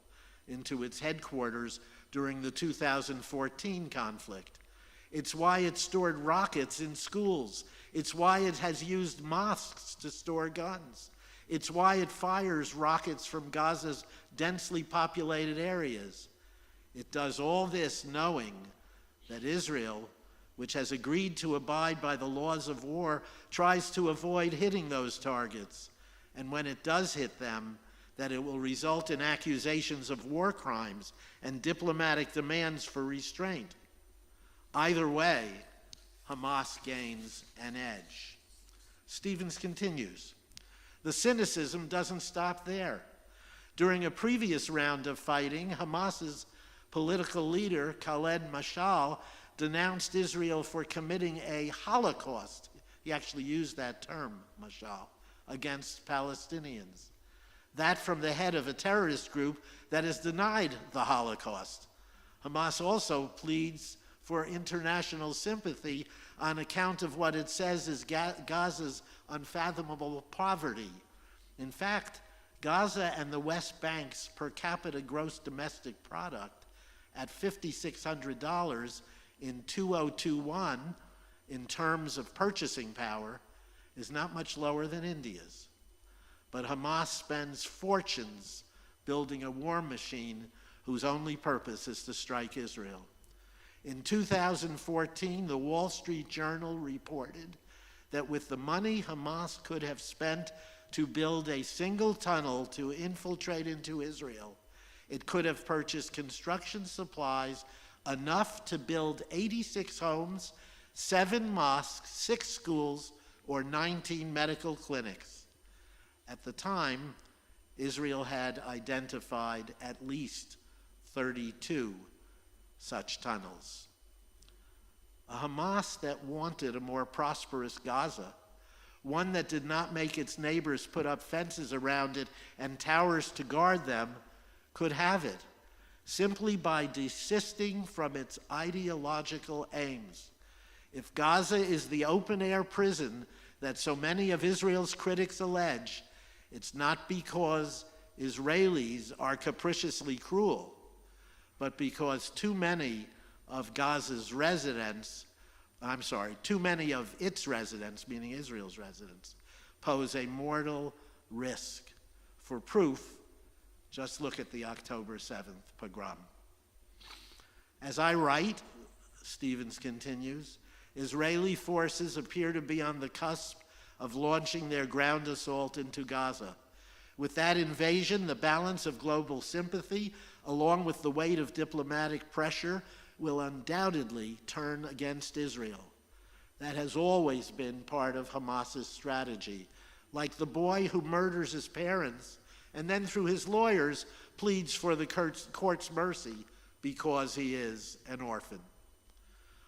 into its headquarters during the 2014 conflict. It's why it stored rockets in schools. It's why it has used mosques to store guns. It's why it fires rockets from Gaza's densely populated areas. It does all this knowing that Israel, which has agreed to abide by the laws of war, tries to avoid hitting those targets. And when it does hit them, that it will result in accusations of war crimes and diplomatic demands for restraint. Either way, Hamas gains an edge. Stevens continues, the cynicism doesn't stop there. During a previous round of fighting, Hamas's political leader, Khaled Mashal, denounced Israel for committing a Holocaust. He actually used that term, Mashal, against Palestinians. That from the head of a terrorist group that has denied the Holocaust. Hamas also pleads for international sympathy on account of what it says is Gaza's unfathomable poverty. In fact, Gaza and the West Bank's per capita gross domestic product at $5,600 in 2021 in terms of purchasing power is not much lower than India's. But Hamas spends fortunes building a war machine whose only purpose is to strike Israel. In 2014, the Wall Street Journal reported that with the money Hamas could have spent to build a single tunnel to infiltrate into Israel, it could have purchased construction supplies enough to build 86 homes, 7 mosques, 6 schools, or 19 medical clinics. At the time, Israel had identified at least 32 such tunnels. A Hamas that wanted a more prosperous Gaza, one that did not make its neighbors put up fences around it and towers to guard them, could have it, simply by desisting from its ideological aims. If Gaza is the open-air prison that so many of Israel's critics allege, it's not because Israelis are capriciously cruel, but because too many of its residents, meaning Israel's residents, pose a mortal risk. For proof, just look at the October 7th pogrom. As I write, Stevens continues, Israeli forces appear to be on the cusp of launching their ground assault into Gaza. With that invasion, the balance of global sympathy, along with the weight of diplomatic pressure, will undoubtedly turn against Israel. That has always been part of Hamas's strategy. Like the boy who murders his parents and then through his lawyers pleads for the court's mercy because he is an orphan.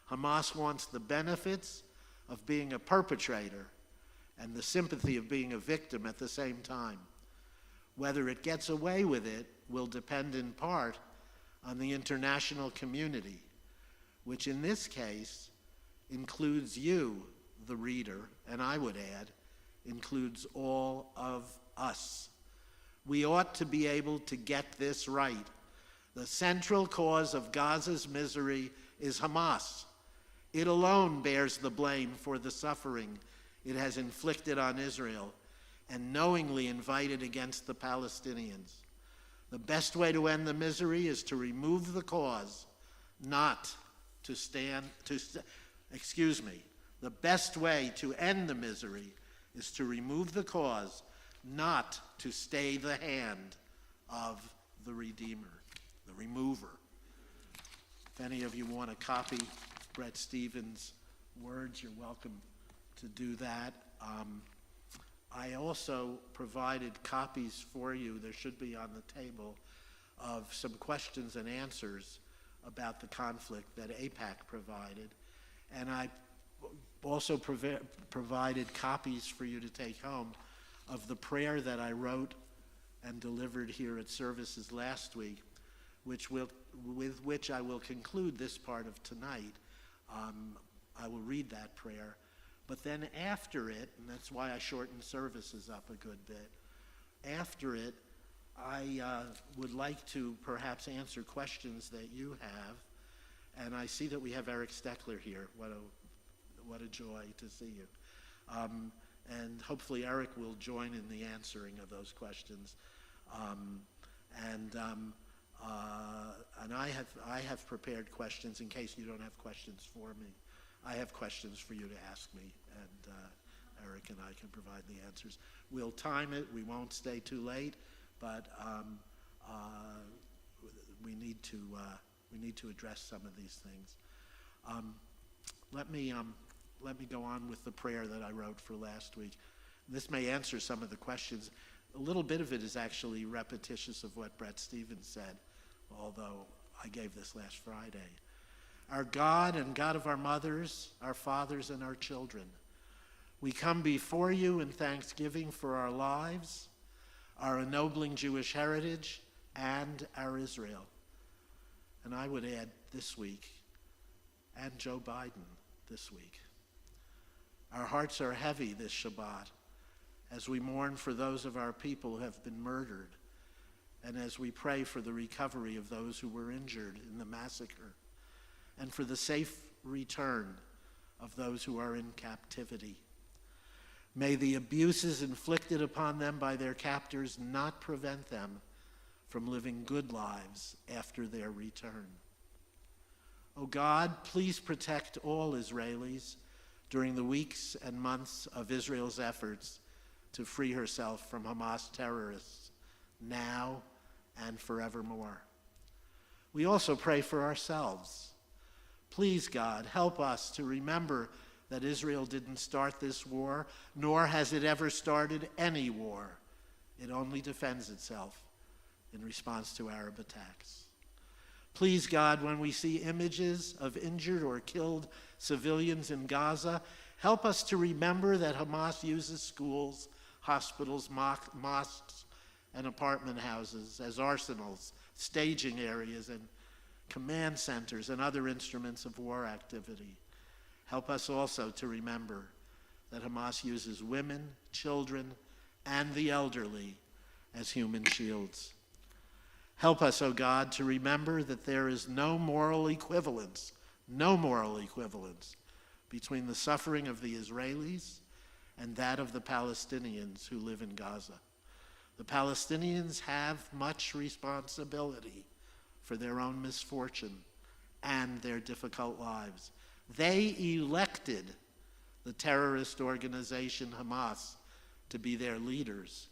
Hamas wants the benefits of being a perpetrator and the sympathy of being a victim at the same time. Whether it gets away with it will depend in part on the international community, which in this case includes you, the reader, and I would add, includes all of us. We ought to be able to get this right. The central cause of Gaza's misery is Hamas. It alone bears the blame for the suffering it has inflicted on Israel and knowingly invited against the Palestinians. The best way to end the misery is to remove the cause, not to the best way to end the misery is to remove the cause, not to stay the hand of the Redeemer, the remover. If any of you want to copy Bret Stevens' words, you're welcome to do that. I also provided copies for you, there should be on the table, of some questions and answers about the conflict that AIPAC provided. And I also provided copies for you to take home of the prayer that I wrote and delivered here at services last week, with which I will conclude this part of tonight. I will read that prayer. But then after it, and that's why I shortened services up a good bit, after it, I would like to perhaps answer questions that you have. And I see that we have Eric Steckler here. What a joy to see you. And hopefully Eric will join in the answering of those questions. And I have prepared questions in case you don't have questions for me. I have questions for you to ask me, and Eric and I can provide the answers. We'll time it. We won't stay too late, but we need to address some of these things. Let me go on with the prayer that I wrote for last week. This may answer some of the questions. A little bit of it is actually repetitious of what Brett Stevens said, although I gave this last Friday. Our God and God of our mothers, our fathers, and our children, we come before you in thanksgiving for our lives, our ennobling Jewish heritage, and our Israel. And I would add this week, and Joe Biden this week. Our hearts are heavy this Shabbat as we mourn for those of our people who have been murdered, and as we pray for the recovery of those who were injured in the massacre, and for the safe return of those who are in captivity. May the abuses inflicted upon them by their captors not prevent them from living good lives after their return. O God, please protect all Israelis during the weeks and months of Israel's efforts to free herself from Hamas terrorists, now and forevermore. We also pray for ourselves. Please, God, help us to remember that Israel didn't start this war, nor has it ever started any war. It only defends itself in response to Arab attacks. Please, God, when we see images of injured or killed civilians in Gaza, help us to remember that Hamas uses schools, hospitals, mosques, and apartment houses as arsenals, staging areas, and command centers, and other instruments of war activity. Help us also to remember that Hamas uses women, children, and the elderly as human shields. Help us, O God, to remember that there is no moral equivalence between the suffering of the Israelis and that of the Palestinians who live in Gaza. The Palestinians have much responsibility for their own misfortune and their difficult lives. They elected the terrorist organization Hamas to be their leaders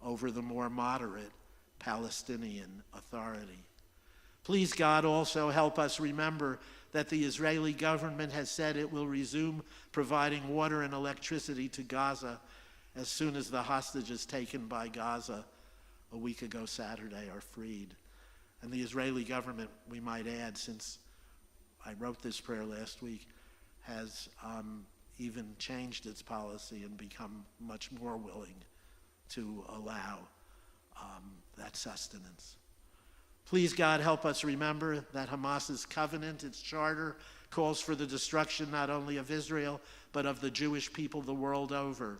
over the more moderate Palestinian Authority. Please, God, also help us remember that the Israeli government has said it will resume providing water and electricity to Gaza as soon as the hostages taken by Gaza a week ago Saturday are freed. And the Israeli government, we might add, since I wrote this prayer last week, has even changed its policy and become much more willing to allow that sustenance. Please, God, help us remember that Hamas's covenant, its charter, calls for the destruction not only of Israel, but of the Jewish people the world over.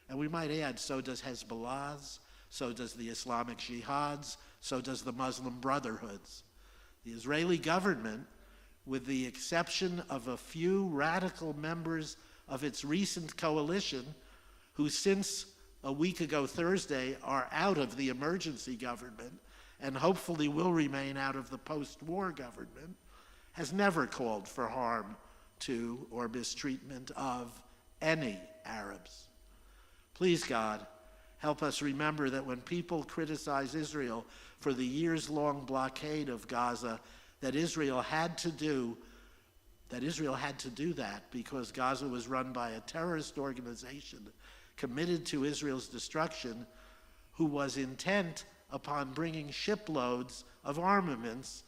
And we might add, so does Hezbollah's, so does the Islamic Jihad's, so does the Muslim Brotherhood's. The Israeli government, with the exception of a few radical members of its recent coalition, who since a week ago Thursday are out of the emergency government and hopefully will remain out of the post-war government, has never called for harm to or mistreatment of any Arabs. Please, God, help us remember that when people criticize Israel for the years-long blockade of Gaza, that Israel had to do that because Gaza was run by a terrorist organization committed to Israel's destruction, who was intent upon bringing shiploads of armaments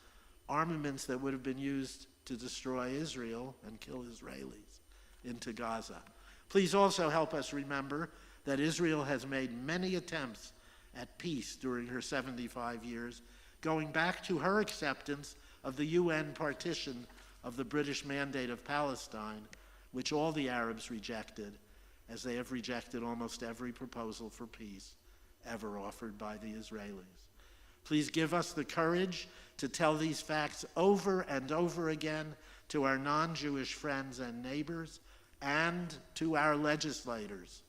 that would have been used to destroy Israel and kill Israelis, into Gaza. Please also help us remember that Israel has made many attempts at peace during her 75 years, going back to her acceptance of the UN partition of the British Mandate of Palestine, which all the Arabs rejected, as they have rejected almost every proposal for peace ever offered by the Israelis. Please give us the courage to tell these facts over and over again to our non-Jewish friends and neighbors and to our legislators.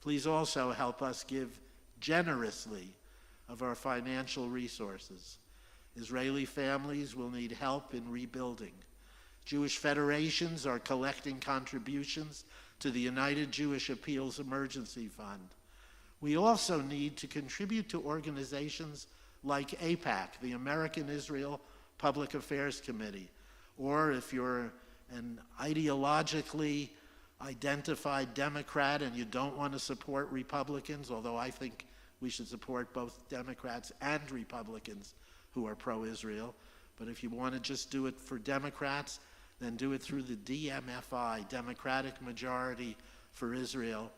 Please also help us give generously of our financial resources. Israeli families will need help in rebuilding. Jewish federations are collecting contributions to the United Jewish Appeals Emergency Fund. We also need to contribute to organizations like AIPAC, the American Israel Public Affairs Committee, or if you're an ideologically identified Democrat and you don't want to support Republicans, although I think we should support both Democrats and Republicans who are pro-Israel, but if you want to just do it for Democrats, then do it through the DMFI, Democratic Majority for Israel.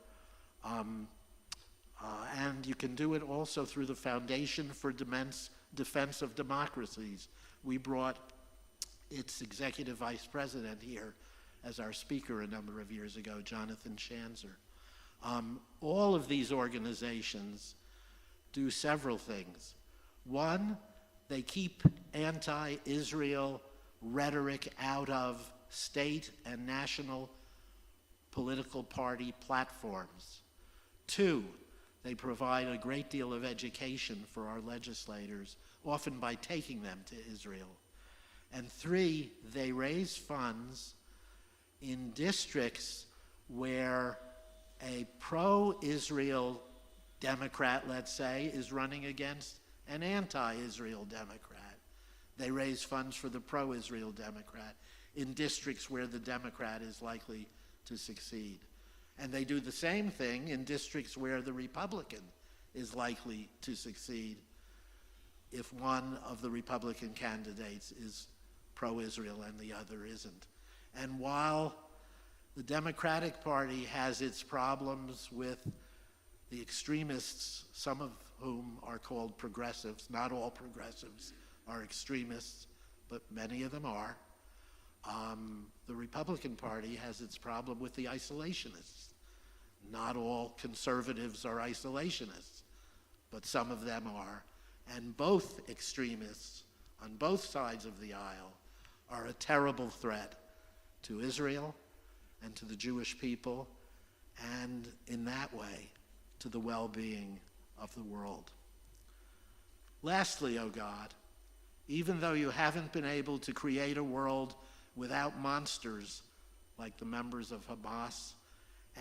And you can do it also through the Foundation for Defense of Democracies. We brought its executive vice president here as our speaker a number of years ago, Jonathan Shanzer. All of these organizations do several things. One, they keep anti-Israel rhetoric out of state and national political party platforms. Two, they provide a great deal of education for our legislators, often by taking them to Israel. And three, they raise funds in districts where a pro-Israel Democrat, let's say, is running against an anti-Israel Democrat. They raise funds for the pro-Israel Democrat in districts where the Democrat is likely to succeed. And they do the same thing in districts where the Republican is likely to succeed if one of the Republican candidates is pro-Israel and the other isn't. And while the Democratic Party has its problems with the extremists, some of whom are called progressives, not all progressives are extremists, but many of them are, the Republican Party has its problem with the isolationists. Not all conservatives are isolationists, but some of them are. And both extremists on both sides of the aisle are a terrible threat to Israel and to the Jewish people, and in that way, to the well-being of the world. Lastly, O God, even though you haven't been able to create a world without monsters like the members of Hamas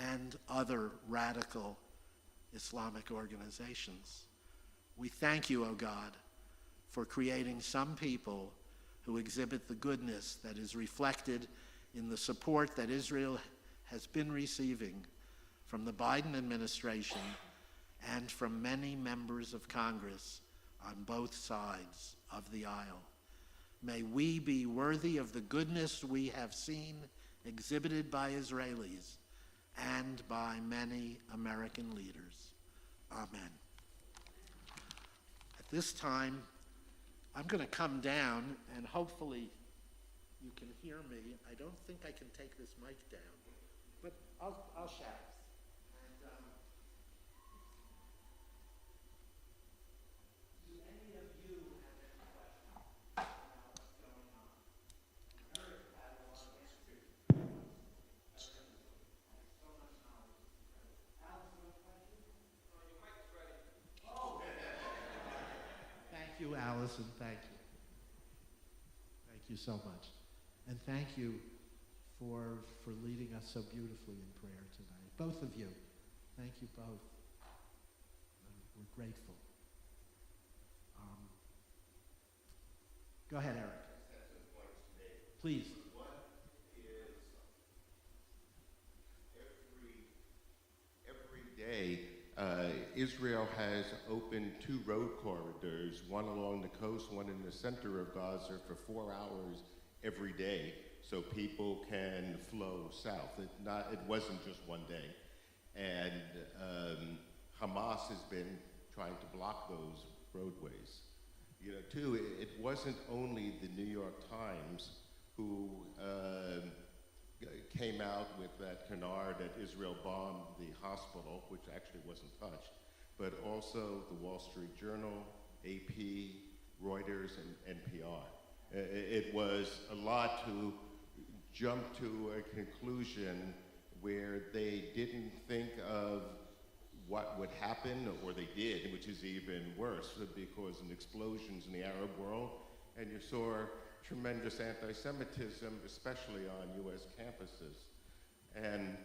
and other radical Islamic organizations, we thank you, O God, for creating some people who exhibit the goodness that is reflected in the support that Israel has been receiving from the Biden administration and from many members of Congress on both sides of the aisle. May we be worthy of the goodness we have seen exhibited by Israelis and by many American leaders. Amen. At this time, I'm going to come down, and hopefully you can hear me. I don't think I can take this mic down, but I'll shout. Do any of you have any questions about what's going on? Erev had a lot of history. So much knowledge. Alice, you have a question? Your mic's ready. Oh! Thank you, Allison. Thank you. Thank you so much. And thank you for leading us so beautifully in prayer tonight. Both of you. Thank you both. We're grateful. Go ahead, Eric. Please. Every Israel has opened 2 road corridors, one along the coast, one in the center of Gaza, for 4 hours every day, so people can flow south. It wasn't just one day. And Hamas has been trying to block those roadways. You know, too, it wasn't only the New York Times who came out with that canard that Israel bombed the hospital, which actually wasn't touched, but also the Wall Street Journal, AP, Reuters, and NPR. It was a lot to jump to a conclusion where they didn't think of what would happen, or they did, which is even worse, because of explosions in the Arab world, and you saw tremendous anti-Semitism, especially on U.S. campuses. And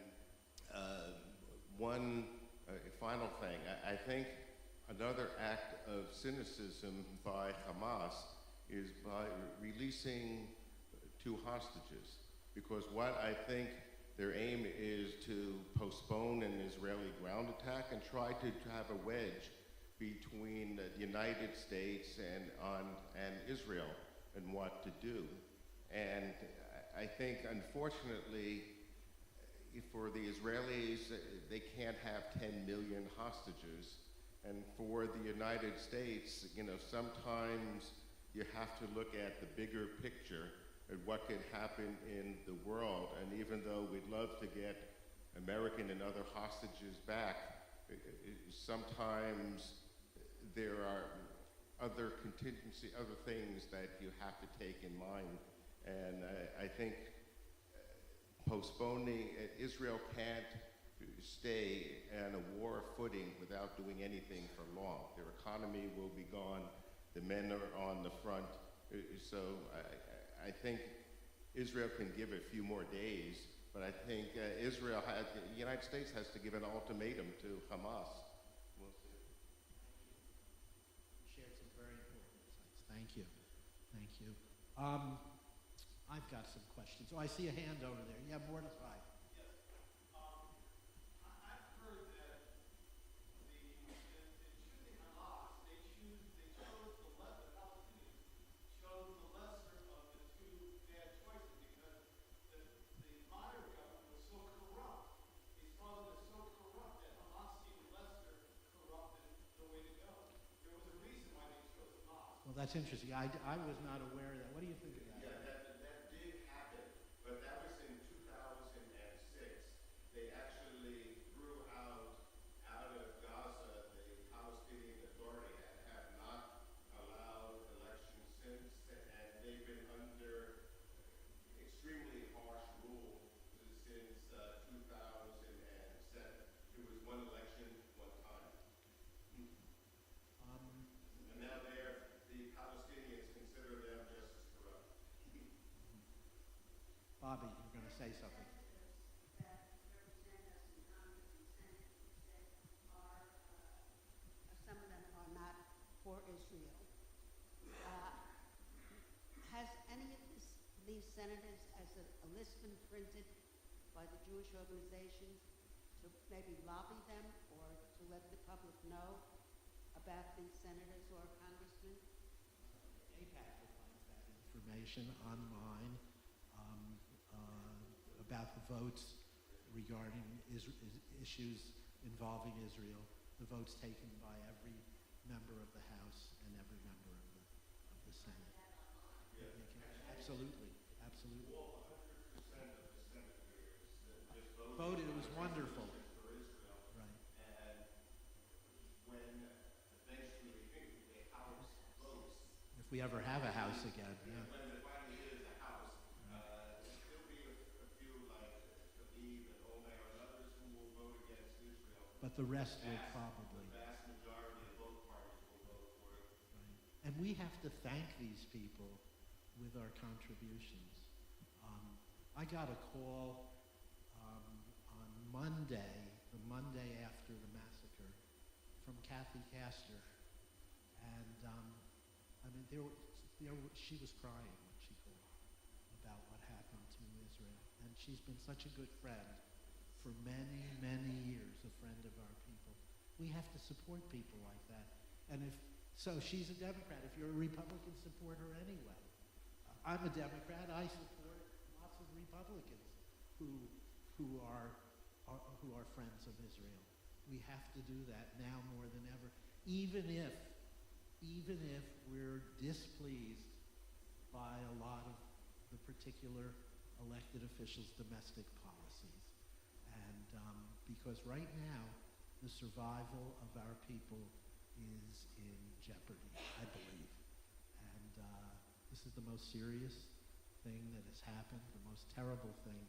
one final thing, I think another act of cynicism by Hamas is by releasing 2 hostages, because what I think their aim is to postpone an Israeli ground attack and try to have a wedge between the United States and Israel and what to do. And I think, unfortunately, for the Israelis, they can't have 10 million hostages. And for the United States, you know, sometimes you have to look at the bigger picture and what can happen in the world. And even though we'd love to get American and other hostages back, sometimes there are other things that you have to take in mind. And I think postponing, Israel can't stay on a war footing without doing anything for long. Their economy will be gone. The men are on the front. So I think Israel can give a few more days, but I think the United States has to give an ultimatum to Hamas. We'll see. Shared some very important insights. Thank you. Thank you. I've got some questions. Oh, I see a hand over there. Yeah, Mordecai. That's interesting. I was not aware of that. What do you think of that? Yeah, that did happen, but that was in 2006. They actually threw out of Gaza, the Palestinian Authority have not allowed elections since, and they've been under extremely harsh rule since 2007. It was one election, one time. And now the Palestinians consider them just as corrupt. Bobby, you're going to say something. Some of them are not for Israel. Has any of these senators, has a list been printed by the Jewish organizations to maybe lobby them or to let the public know about these senators or congressmen? AIPAC provides that information online about the votes regarding issues involving Israel, the votes taken by every member of the House and every member of the Senate. Yeah. Absolutely, absolutely. All 100% of the senators just Voted. It was wonderful. For Israel. Right. And when eventually the House votes, If we ever have a House again, yeah. when there finally is a House, there'll be a few like Khabib and Omer and others who will vote against Israel. But the rest will probably. The vast majority of both parties will vote for it. Right. And we have to thank these people with our contributions. I got a call on Monday, the Monday after the massacre, from Kathy Castor. And I mean, she was crying when she called about what happened to Israel. And she's been such a good friend for many, many years, a friend of our people. We have to support people like that. And so she's a Democrat. If you're a Republican, support her anyway. I'm a Democrat. I support lots of Republicans who are friends of Israel. We have to do that now more than ever, even if we're displeased by a lot of the particular elected officials' domestic policies. And because right now, the survival of our people is in jeopardy, I believe. And this is the most serious thing that has happened, the most terrible thing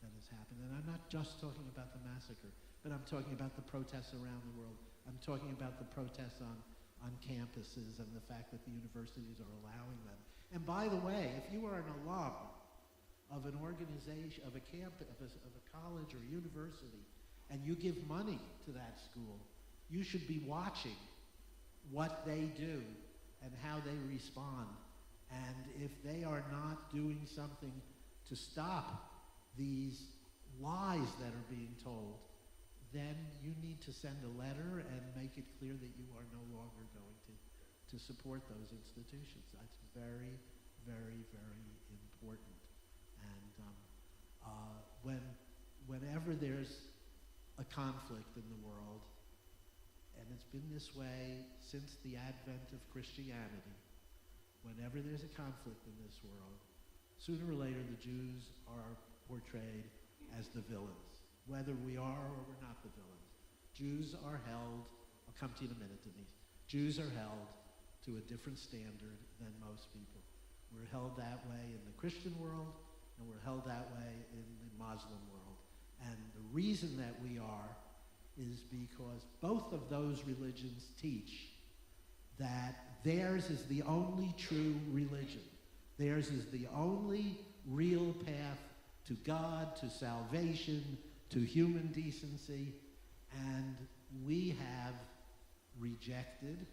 that has happened. And I'm not just talking about the massacre, but I'm talking about the protests around the world. I'm talking about the protests on campuses and the fact that the universities are allowing them. And by the way, if you are an alum of an organization, of a college or university, and you give money to that school, you should be watching what they do and how they respond. And if they are not doing something to stop these lies that are being told, then you need to send a letter and make it clear that you are no longer going to support those institutions. That's very, very, very important. And whenever there's a conflict in the world, and it's been this way since the advent of Christianity, whenever there's a conflict in this world, sooner or later the Jews are portrayed as the villains, whether we are or we're not the villains. Jews are held, I'll come to you in a minute, Denise, Jews are held to a different standard than most people. We're held that way in the Christian world, and we're held that way in the Muslim world. And the reason that we are is because both of those religions teach that theirs is the only true religion. Theirs is the only real path to God, to salvation, to human decency, and we have rejected,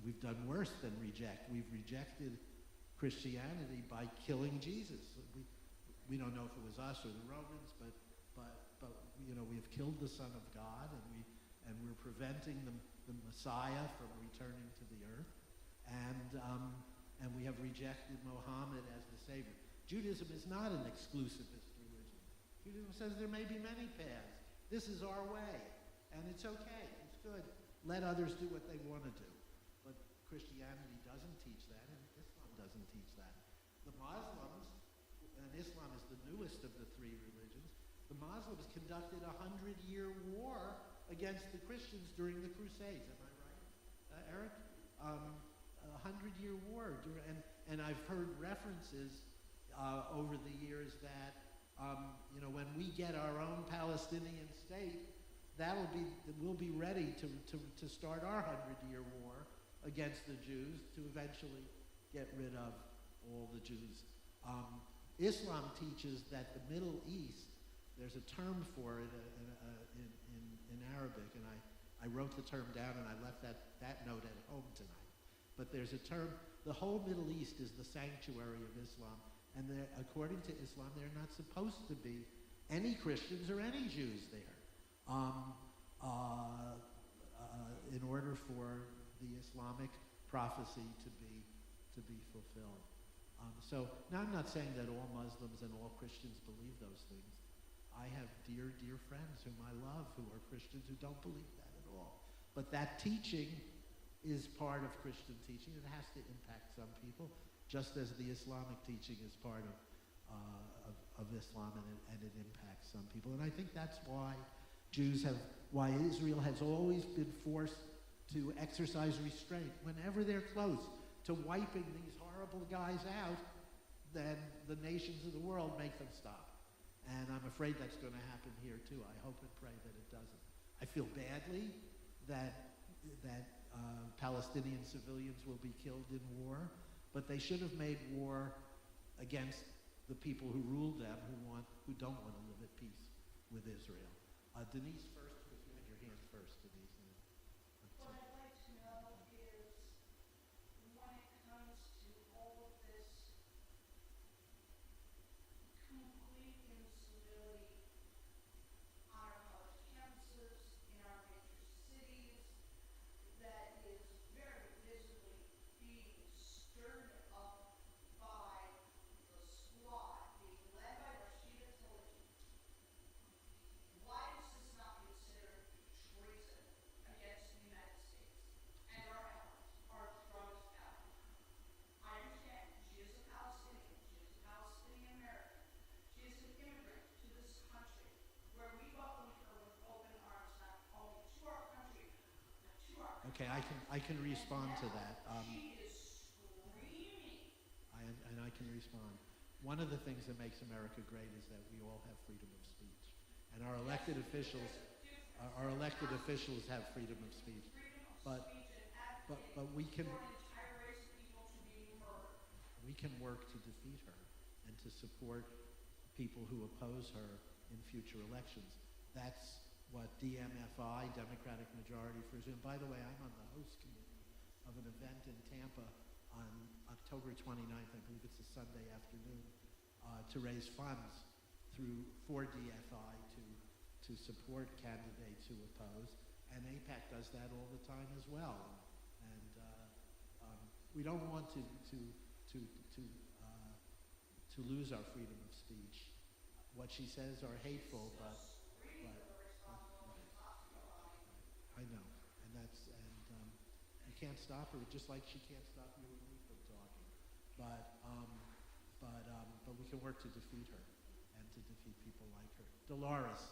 we've done worse than reject, we've rejected Christianity by killing Jesus. We don't know if it was us or the Romans, but you know, we have killed the Son of God, and we're preventing the Messiah from returning to the earth, and we have rejected Muhammad as the Savior. Judaism is not an exclusivist religion. Judaism says there may be many paths. This is our way, and it's okay. It's good. Let others do what they want to do. But Christianity doesn't teach that, and Islam doesn't teach that. The Muslims, and Islam is the newest of the three religions, the Muslims conducted a 100-year war against the Christians during the Crusades. Am I right, Eric? A 100-year war. And I've heard references over the years that, you know, when we get our own Palestinian state, we'll be ready to start our 100-year war against the Jews to eventually get rid of all the Jews. Islam teaches that the Middle East, there's a term for it in Arabic, and I wrote the term down and I left that note at home tonight. But there's a term, the whole Middle East is the sanctuary of Islam, and according to Islam, there are not supposed to be any Christians or any Jews there in order for the Islamic prophecy to be fulfilled. So now I'm not saying that all Muslims and all Christians believe those things. I have dear, dear friends whom I love who are Christians who don't believe that at all. But that teaching is part of Christian teaching. It has to impact some people, just as the Islamic teaching is part of Islam, and it impacts some people. And I think that's why why Israel has always been forced to exercise restraint. Whenever they're close to wiping these horrible guys out, then the nations of the world make them stop. And I'm afraid that's going to happen here too. I hope and pray that it doesn't. I feel badly that Palestinian civilians will be killed in war, but they should have made war against the people who rule them, who don't want to live at peace with Israel. Denise first, because you had your hand first, Denise. What I'd like to know is, when it comes to all of this complete incivility on our college campuses, in our major cities, Okay, I can respond to that. She is screaming. And I can respond. One of the things that makes America great is that we all have freedom of speech, and our elected officials have freedom of speech. But we can work to defeat her and to support people who oppose her in future elections. That's what DMFI, Democratic Majority for Israel. By the way, I'm on the host committee of an event in Tampa on October 29th, I believe it's a Sunday afternoon, to raise funds for DFI to support candidates who oppose. And AIPAC does that all the time as well. And we don't want to lose our freedom of speech. What she says are hateful, but I know, and you can't stop her, just like she can't stop you and me from talking. But we can work to defeat her and to defeat people like her. Dolores,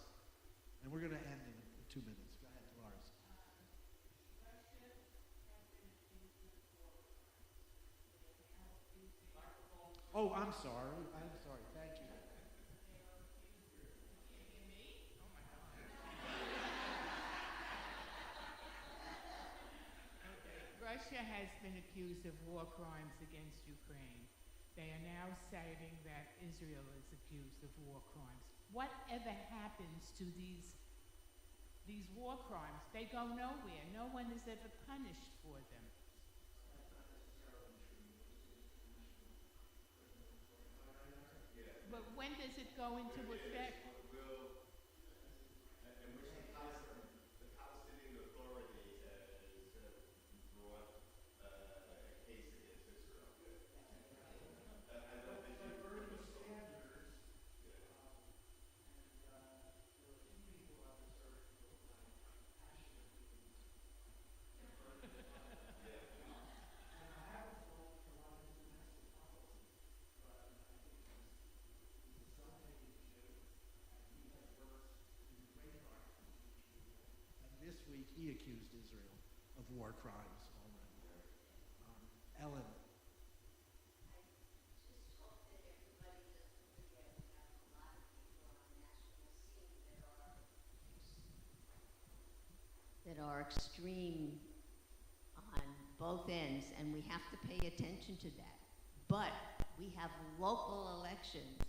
and we're going to end in 2 minutes. Go ahead, Dolores. Oh, I'm sorry. Thank you. Russia has been accused of war crimes against Ukraine. They are now citing that Israel is accused of war crimes. Whatever happens to these war crimes? They go nowhere. No one is ever punished for them. But when does it go into effect? This week, he accused Israel of war crimes already. Ellen. That are extreme on both ends, and we have to pay attention to that. But we have local elections,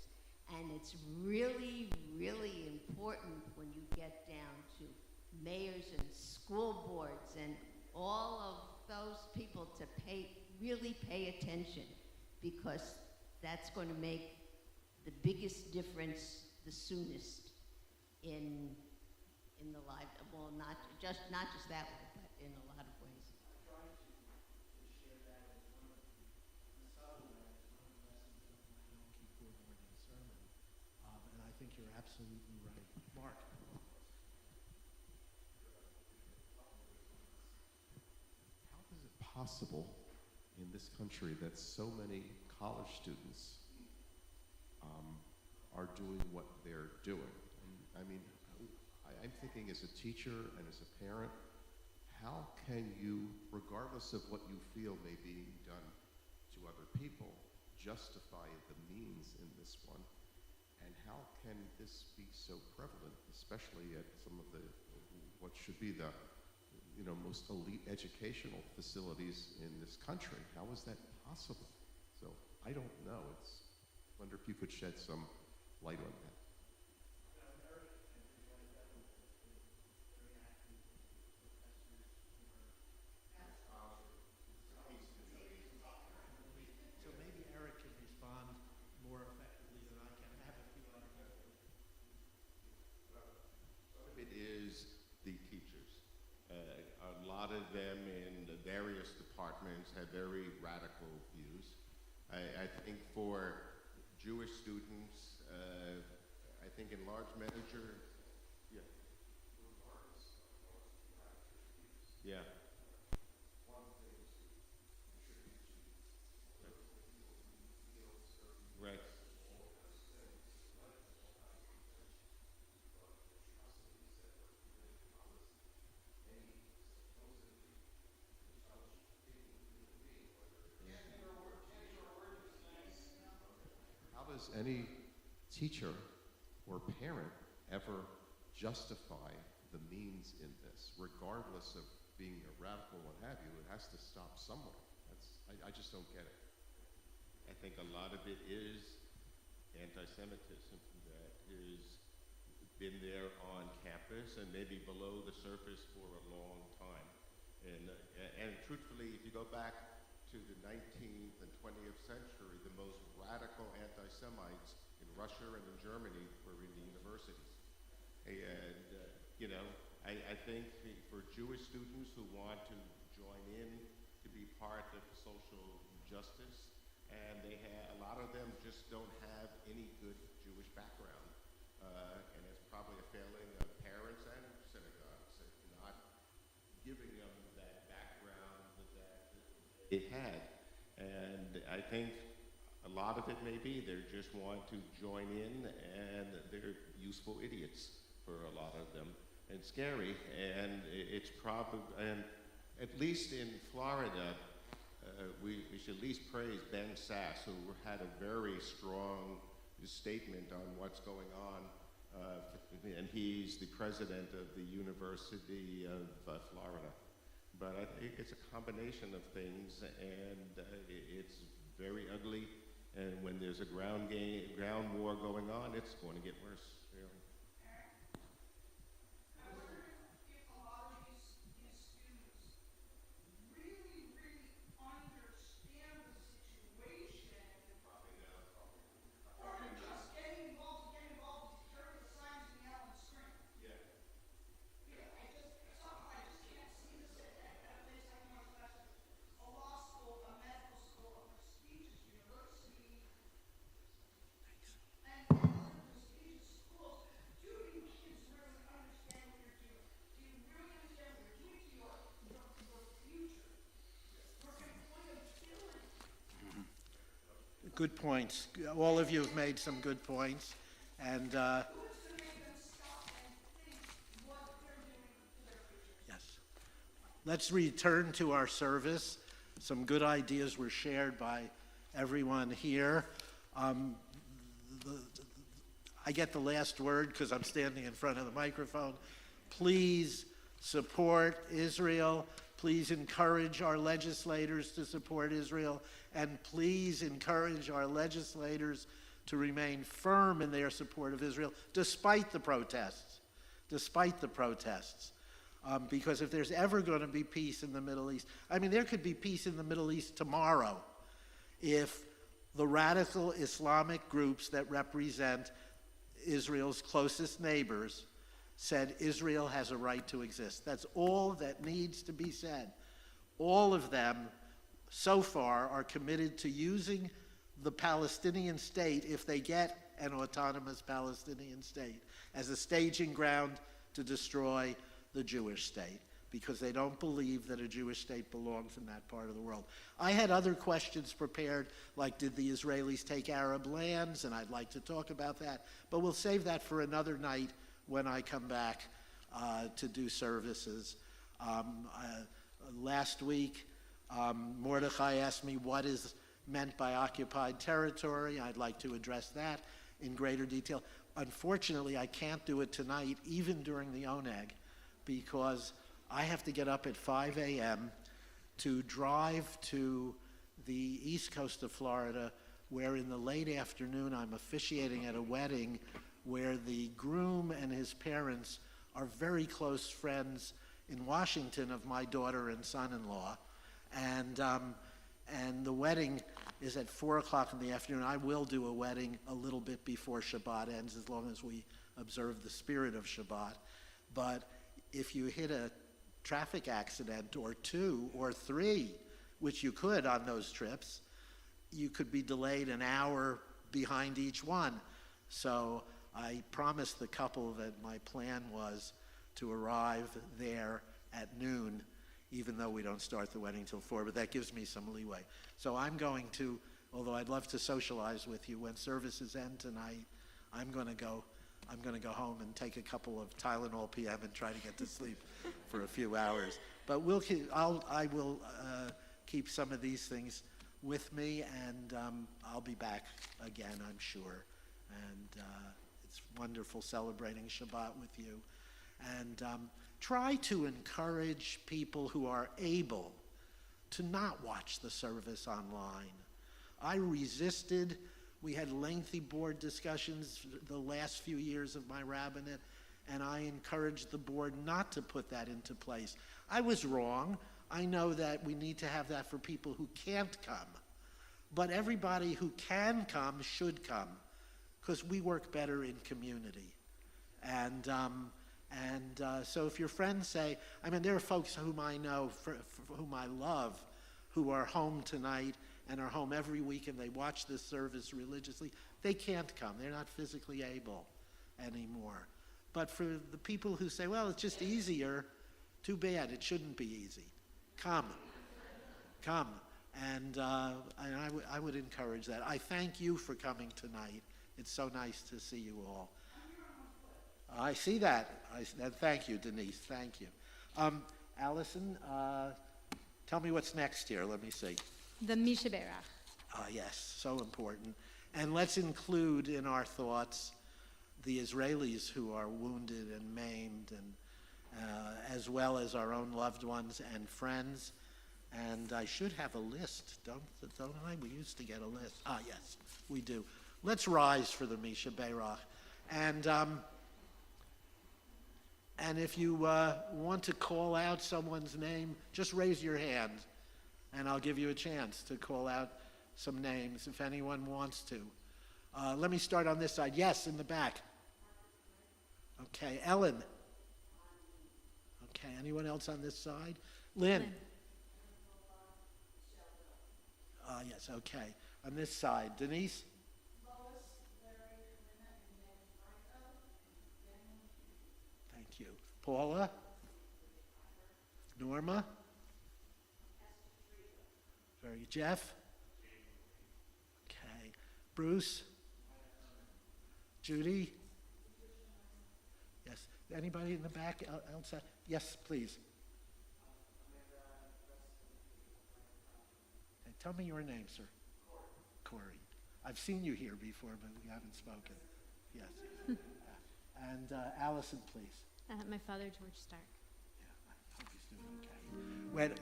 and it's really, really important when you get down to mayors and school boards and all of those people to really pay attention, because that's going to make the biggest difference the soonest in the life. Well, not just that way, but in a lot of ways. I tried to share that as one of the subtle ways, one of the lessons of my Yom Kippur morning sermon. And I think you're absolutely right. Mark. How is it possible in this country that so many college students are doing what they're doing? I mean, I'm thinking as a teacher and as a parent, how can you, regardless of what you feel may be done to other people, justify the means in this one? And how can this be so prevalent, especially at some of what should be the most elite educational facilities in this country? How is that possible? So I don't know. I wonder if you could shed some light on that. So maybe Eric can respond more effectively than I can. I have a few other questions. Some of it is the teachers. A lot of them in the various departments have very radical views. I think for Jewish students, I think in large measure, yeah. Yeah. Right. does any teacher or parent ever justify the means in this, regardless of being a radical, what have you? It has to stop somewhere. I just don't get it. I think a lot of it is anti-Semitism that has been there on campus and maybe below the surface for a long time. And truthfully, if you go back to the 19th and 20th century, the most radical anti-Semites in Russia and in Germany were in the universities. And, I think for Jewish students who want to join in to be part of social justice, and a lot of them just don't have any good Jewish background. And it's probably a failing of parents and synagogues in not giving them that background that they had. And I think a lot of it may be they just want to join in, and they're useful idiots for a lot of them, and scary. And it's probably, and at least in Florida, we should at least praise Ben Sass, who had a very strong statement on what's going on, and he's the president of the University of Florida. But I think it's a combination of things, and it's very ugly. And when there's a ground war going on, it's going to get worse. You know? I wonder if a lot of these students really, really understand the situation, or they're just getting involved to carry the signs in the yellow screen. Yeah. Yeah, I just can't see this at a place like Northwestern, a law school, a medical school, a prestigious university, and other prestigious schools. Do you kids really understand what you're doing? Do you really understand what you're doing to your future? Your employability? Good points. All of you have made some good points. And Who's to make them stop and think what they're doing to their future? yes, let's return to our service. Some good ideas were shared by everyone here. I get the last word because I'm standing in front of the microphone. Please support Israel. Please encourage our legislators to support Israel. And please encourage our legislators to remain firm in their support of Israel, despite the protests. Despite the protests. Because if there's ever going to be peace in the Middle East, I mean, there could be peace in the Middle East tomorrow if the radical Islamic groups that represent Israel's closest neighbors said Israel has a right to exist. That's all that needs to be said. All of them, so far, are committed to using the Palestinian state, if they get an autonomous Palestinian state, as a staging ground to destroy the Jewish state, because they don't believe that a Jewish state belongs in that part of the world. I had other questions prepared, like did the Israelis take Arab lands, and I'd like to talk about that, but we'll save that for another night when I come back to do services. Last week, Mordechai asked me what is meant by occupied territory. I'd like to address that in greater detail. Unfortunately, I can't do it tonight, even during the ONEG, because I have to get up at 5 a.m. to drive to the east coast of Florida, where in the late afternoon I'm officiating at a wedding where the groom and his parents are very close friends in Washington of my daughter and son-in-law. And the wedding is at 4 o'clock in the afternoon. I will do a wedding a little bit before Shabbat ends, as long as we observe the spirit of Shabbat. But if you hit a traffic accident or 2 or 3, which you could on those trips, you could be delayed an hour behind each one. So I promised the couple that my plan was to arrive there at noon, even though we don't start the wedding till 4, but that gives me some leeway. So I'm going to, although I'd love to socialize with you, when services end tonight, I'm going to go home and take a couple of Tylenol PM and try to get to sleep for a few hours. But I will keep some of these things with me, and I'll be back again, I'm sure. And it's wonderful celebrating Shabbat with you. And try to encourage people who are able to not watch the service online. I resisted. We had lengthy board discussions the last few years of my rabbinate, and I encouraged the board not to put that into place. I was wrong. I know that we need to have that for people who can't come. But everybody who can come should come, because we work better in community. And so if your friends say, I mean, there are folks whom I know, for whom I love, who are home tonight and are home every week, and they watch this service religiously. They can't come. They're not physically able anymore. But for the people who say, well, it's just easier, too bad. It shouldn't be easy. Come. Come. And I would encourage that. I thank you for coming tonight. It's so nice to see you all. I see that. Thank you, Denise. Thank you. Allison, tell me what's next here. Let me see. The Misha Berach. Yes, so important. And let's include in our thoughts the Israelis who are wounded and maimed, and as well as our own loved ones and friends. And I should have a list, don't I? We used to get a list. Yes, we do. Let's rise for the Misha Berach. And if you want to call out someone's name, just raise your hand, and I'll give you a chance to call out some names if anyone wants to. Let me start on this side. Yes, in the back. Okay, Ellen. Okay, anyone else on this side? Lynn. Yes, okay. On this side, Denise? Thank you. Paula? Norma? Very good. Jeff? Okay. Bruce? Judy? Yes. Anybody in the back outside? Yes, please. Okay, tell me your name, sir. Corey. I've seen you here before, but we haven't spoken. Yes. And Allison, please. My father, George Stark. Yeah, I hope he's doing okay. Wait,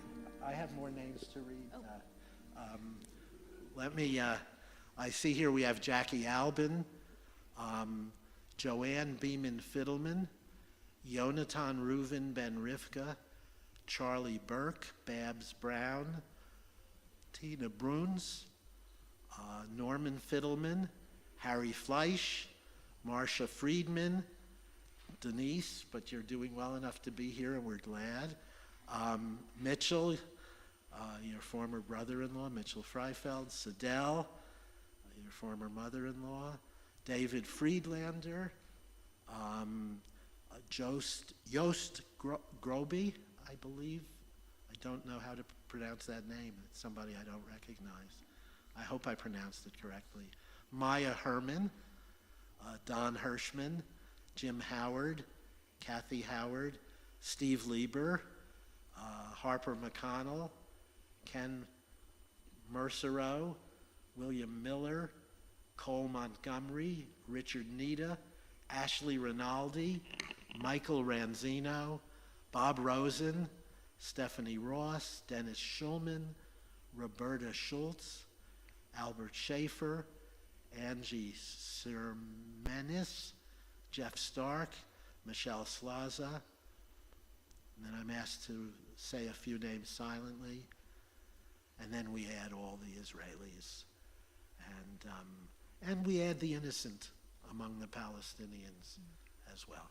I have more names to read. Let me, I see here we have Jackie Albin, Joanne Beeman Fiddleman, Yonatan Reuven Ben Rivka, Charlie Burke, Babs Brown, Tina Bruns, Norman Fiddleman, Harry Fleisch, Marcia Friedman, Denise, but you're doing well enough to be here and we're glad. Mitchell, your former brother-in-law, Mitchell Freifeld, Sidel, your former mother-in-law, David Friedlander, Joost Groby, I believe. I don't know how to pronounce that name. It's somebody I don't recognize. I hope I pronounced it correctly. Maya Herman, Don Hirschman, Jim Howard, Kathy Howard, Steve Lieber, Harper McConnell, Ken Mercereau, William Miller, Cole Montgomery, Richard Nita, Ashley Rinaldi, Michael Ranzino, Bob Rosen, Stephanie Ross, Dennis Schulman, Roberta Schultz, Albert Schaefer, Angie Sirmenis, Jeff Stark, Michelle Slaza, and then I'm asked to say a few names silently, and then we add all the Israelis, and we add the innocent among the Palestinians as well.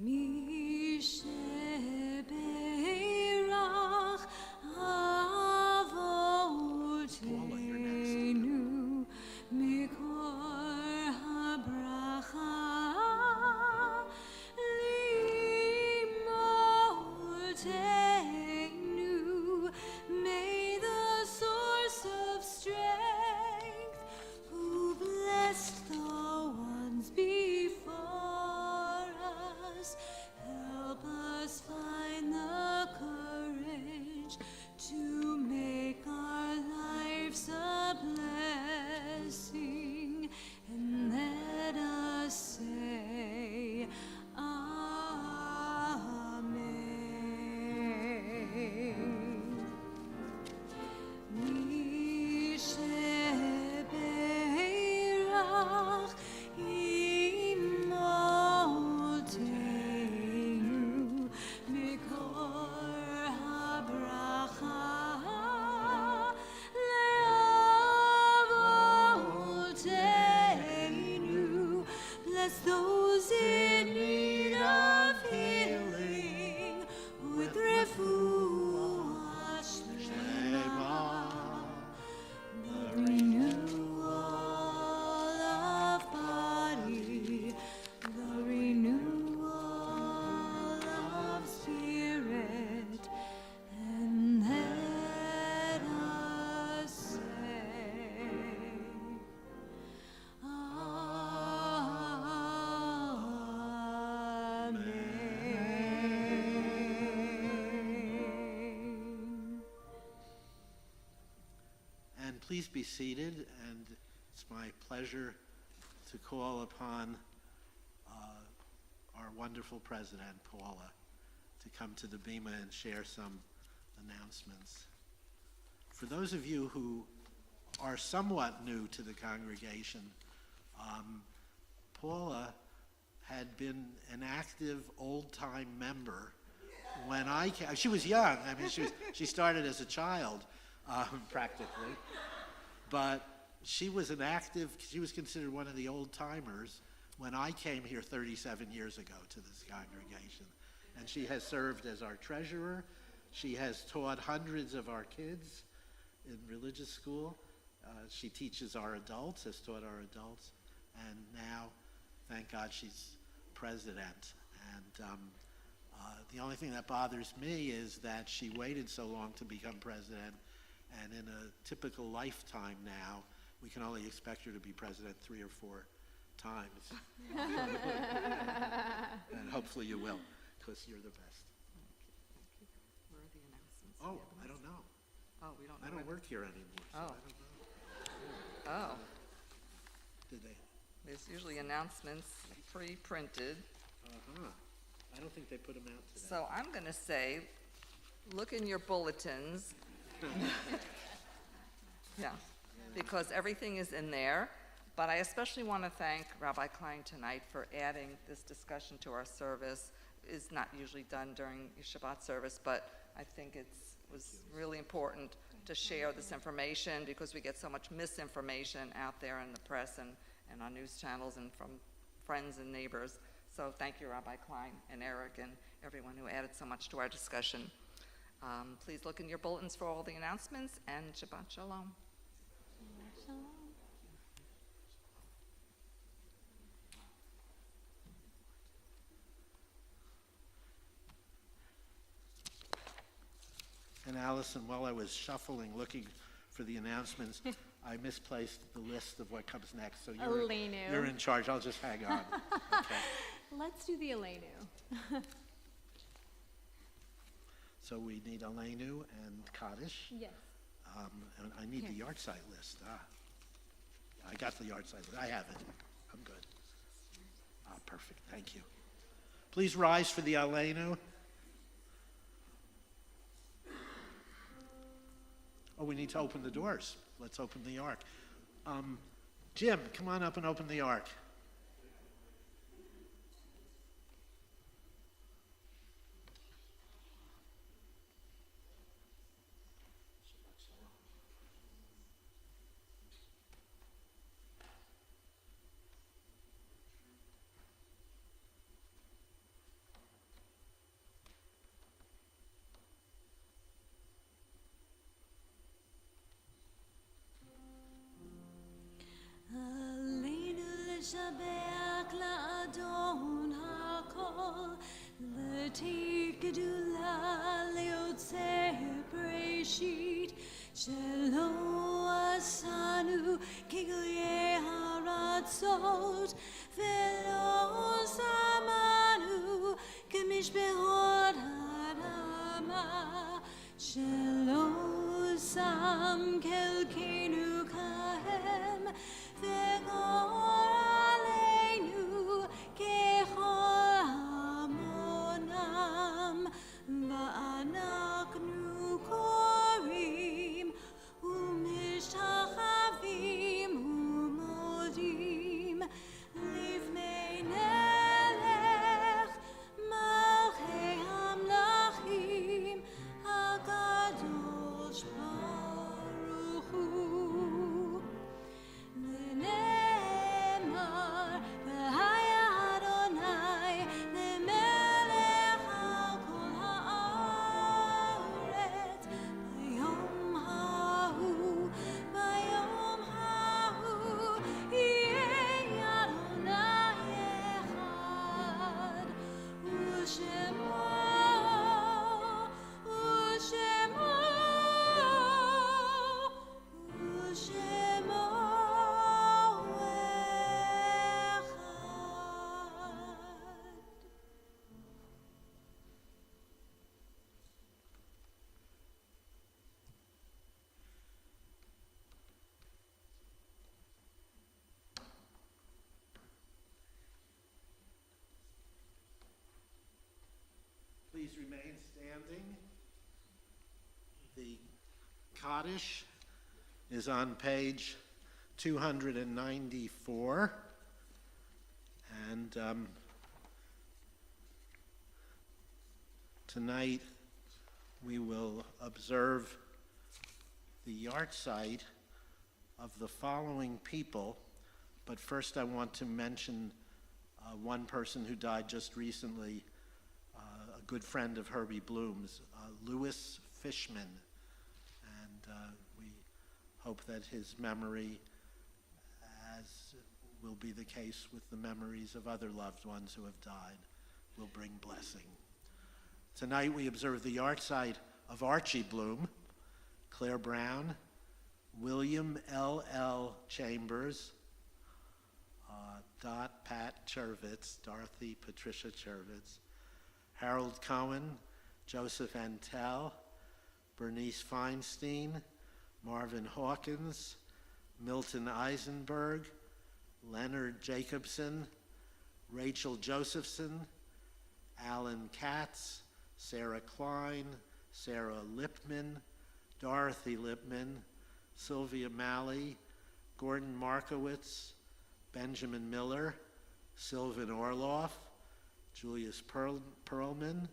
Misha Berach Avotenu Mikor HaBracha Limotenu. May the source of strength who blessed the ones before Please be seated, and it's my pleasure to call upon our wonderful president, Paula, to come to the Bema and share some announcements. For those of you who are somewhat new to the congregation, Paula had been an active old-time member when I came. She was young. I mean, she started as a child, practically. But she was considered one of the old-timers when I came here 37 years ago to this congregation. And she has served as our treasurer. She has taught hundreds of our kids in religious school. She teaches our adults, has taught our adults. And now, thank God, she's president. And the only thing that bothers me is that she waited so long to become president. And in a typical lifetime now, we can only expect her to be president 3 or 4 times. And hopefully you will, because you're the best. Where are the announcements? Oh, I don't know. Oh, we don't know. I don't work here anymore, so I Oh. don't know. Oh, Did they? there's usually announcements pre-printed. Uh-huh. I don't think they put them out today. So I'm going to say, look in your bulletins. Yeah, because everything is in there. But I especially want to thank Rabbi Klein tonight for adding this discussion to our service. It's not usually done during your Shabbat service, but I think it was really important to share this information because we get so much misinformation out there in the press and on news channels and from friends and neighbors. So thank you, Rabbi Klein and Eric and everyone who added so much to our discussion. Please look in your bulletins for all the announcements, and Shabbat Shalom. And Allison, while I was shuffling, looking for the announcements, I misplaced the list of what comes next. So Aleinu. you're in charge. I'll just hang on. Okay. Let's do the Aleinu. So we need Aleinu and Kaddish. Yes. And I need the Here. yard site list. I got the yard site list. I have it. I'm good. Perfect. Thank you. Please rise for the Aleinu. Oh, we need to open the doors. Let's open the ark. Jim, come on up and open the ark. Aleinu l'shabeach la'adon ha'kol, l'tiv gedula le'otzeh breshit, shelo asanu kiguyeh haratzot, velo samanu kemishbehot ha'adama, shelo sam kelkenu kahem, v'gor aleinu kechol hamonam, va'anaknu korim u'mishtachavim u'modim livnei melech malchei hamlachim hakadosh Baruch Hu. L'nei Please remain standing. The Kaddish is on page 294. And tonight we will observe the yahrzeit of the following people. But first I want to mention one person who died just recently, a good friend of Herbie Bloom's, Louis Fishman. And we hope that his memory, as will be the case with the memories of other loved ones who have died, will bring blessing. Tonight we observe the yahrzeit of Archie Bloom, Claire Brown, William L.L. Chambers, Dot Pat Chervitz, Dorothy Patricia Chervitz, Harold Cohen, Joseph Antel, Bernice Feinstein, Marvin Hawkins, Milton Eisenberg, Leonard Jacobson, Rachel Josephson, Alan Katz, Sarah Klein, Sarah Lipman, Dorothy Lipman, Sylvia Malley, Gordon Markowitz, Benjamin Miller, Sylvan Orloff, Julius Perlman,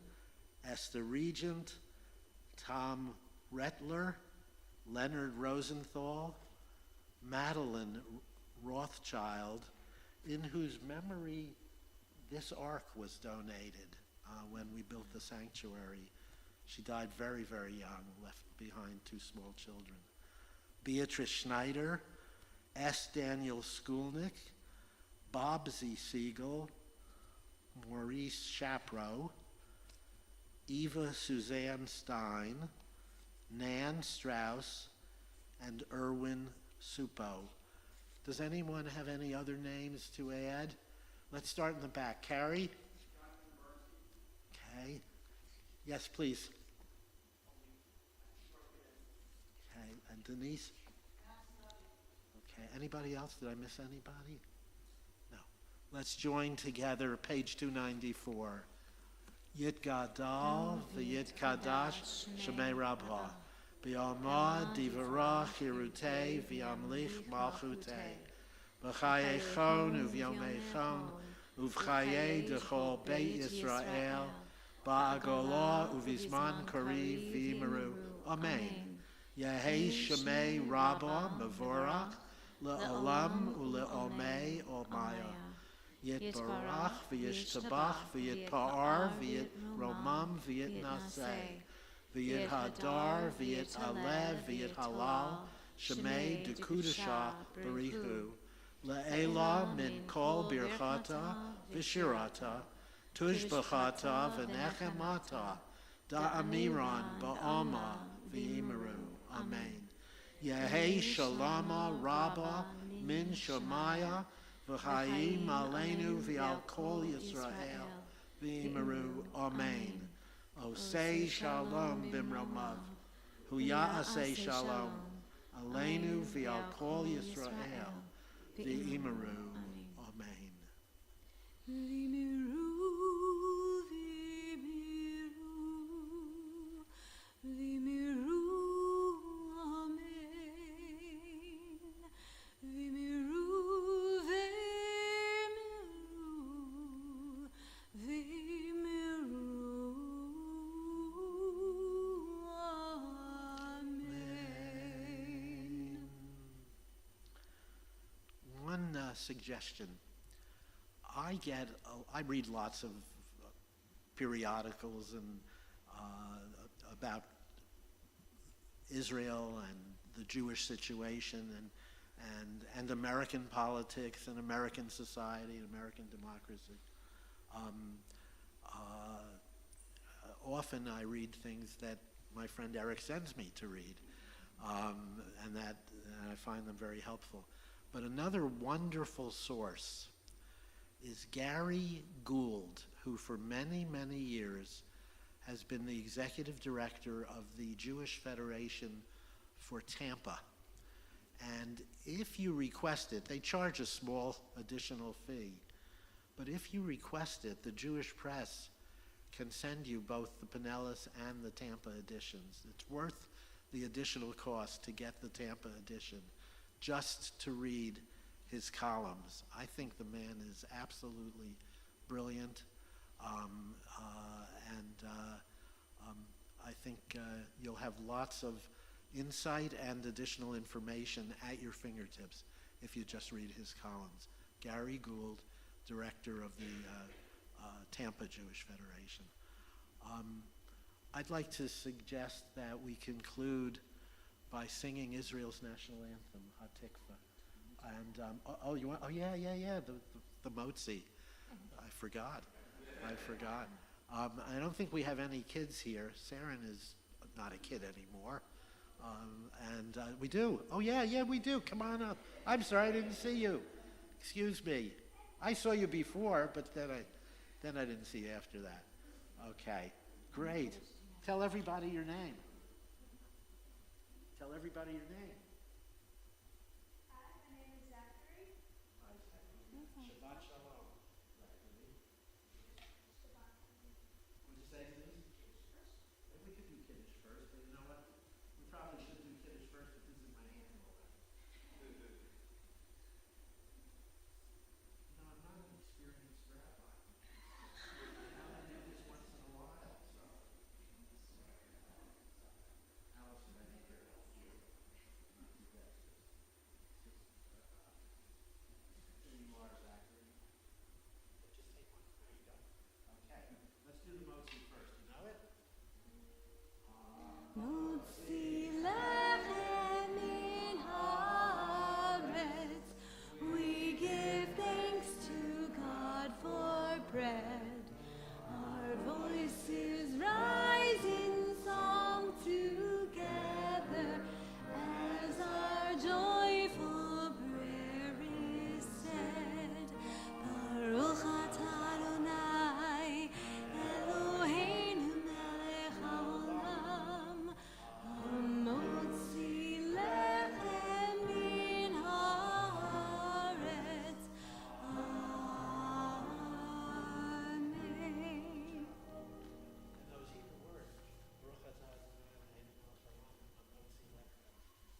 Esther Regent, Tom Rettler, Leonard Rosenthal, Madeline Rothschild, in whose memory this ark was donated when we built the sanctuary. She died very, very young, left behind two small children. Beatrice Schneider, S. Daniel Skulnick, Bob Z. Siegel, Maurice Shapro, Eva Suzanne Stein, Nan Strauss, and Erwin Supo. Does anyone have any other names to add? Let's start in the back. Carrie? Okay. Yes, please. Okay. And Denise? Okay. Anybody else? Did I miss anybody? No. Let's join together, page 294. Yit Gadal v'yit Kadash Shemei Rabha B'yamad Divara Chirutei V'yamlich Malchutei B'chayechon U'v'yomechon U'v'chayei D'chol Beit Yisrael Ba'agolah U'v'zman Kariv V'yimeru Amen. Yehei Shemei Rabba Mevorach Le'olam U'le'omei Olmaya Yit barach v'yit tabach v'yit pa'ar v'yit romam v'yit naseh v'yit hadar v'yit alev v'yit halal shemei dekudasha barihu le'ela min kol birchata v'shirata tushbachata v'nechemata da'amiran ba'ama v'imeru. Amen. Yehei shalama rabba min shomaya V'chayim aleinu v'al kol Yisrael v'imeru Amen. Osei shalom b'mromav, hu ya'asei shalom aleinu v'al kol Yisrael v'imeru Amen. V'imiru, v'imiru, v'imiru, amen. V'imiru, v'imiru, v'imiru, amen. One suggestion. I read lots of periodicals and about Israel and the Jewish situation and American politics and American society and American democracy. Often I read things that my friend Eric sends me to read, and I find them very helpful. But another wonderful source is Gary Gould, who for many, many years has been the executive director of the Jewish Federation for Tampa. And if you request it, they charge a small additional fee, but if you request it, the Jewish press can send you both the Pinellas and the Tampa editions. It's worth the additional cost to get the Tampa edition just to read his columns. I think the man is absolutely brilliant, I think you'll have lots of insight and additional information at your fingertips if you just read his columns. Gary Gould, director of the Tampa Jewish Federation. I'd like to suggest that we conclude by singing Israel's national anthem, Hatikva. And you want? Oh yeah, the Motzi. I forgot. I don't think we have any kids here. Saren is not a kid anymore. We do. Oh yeah, we do. Come on up. I'm sorry, I didn't see you. Excuse me. I saw you before, but then I didn't see you after that. Okay, great. Tell everybody your name. Tell everybody your name. Hi, my name is Zachary. Hi, Zachary. Shabbat shalom. Zachary. Shabbat. Would you say please? Maybe we could do Kiddush first, but you know what? We probably should do Kiddush first, but this is my annual event. I'm not an experienced rabbi. I do this once in a while, so. Allison, I need your help here. Here you are, Zachary. Just take one. There you go. Okay, let's do the Motzi first. You know it? Motzi lechem min haaretz. We give thanks to God for bread. Our voices rise in song together as our joyful prayer is said. Baruch atah Adonai Eloheinu melech haolam hamotzi lechem min haaretz. Amen. And those Hebrew words, Baruch atah Adonai Eloheinu melech haolam, hamotzi lechem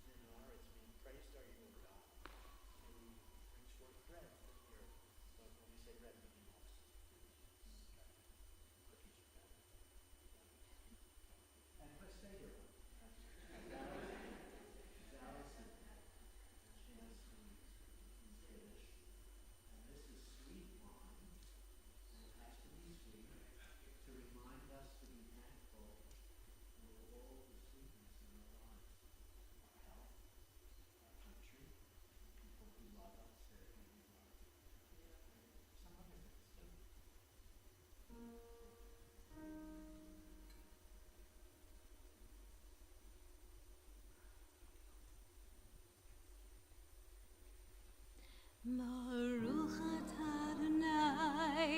min haaretz, mean praised are you, O God, who brings forth bread from the earth. So when we say bread, we mean loaves. Cookies are better. And let's stay here. Allison, and she has some Kiddush. And this is sweet wine, and it has to be sweet to remind us to be thankful for all the sweetness in our lives, our health, our country, people who love us, who we love. Some other things too. Baruch atah Adonai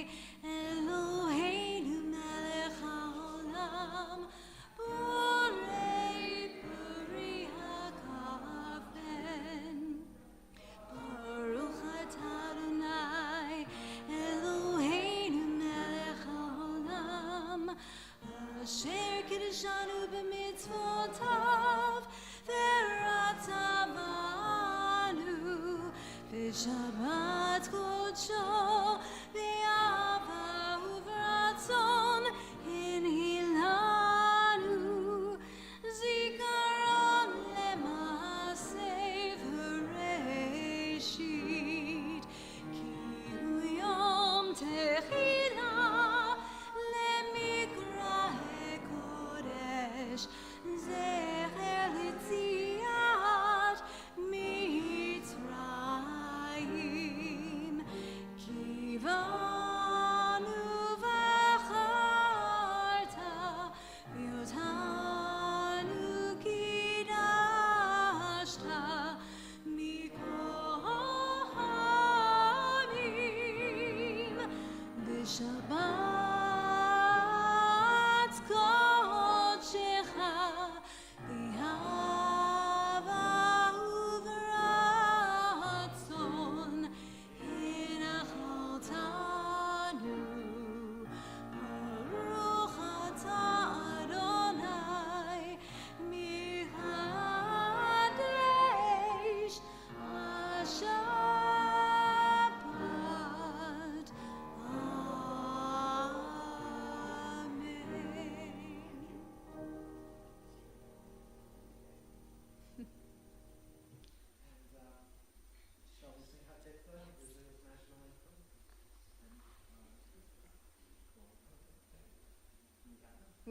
Eloheinu melech haolam borei peri hakafen. Baruch atah Adonai Eloheinu melech haolam asher kiddushanu b'mitzvotav v'ratzavanu v'shabbat kodsho v'ava uvratzon hinhilanu zikaron lemaseh v'reshit ki hu yom techila lemikrahe kodesh zecher litziat Mitzrayim kivanu v'acharta v'yotanu kidashta mikol ha'amim b'shabbat kodshecha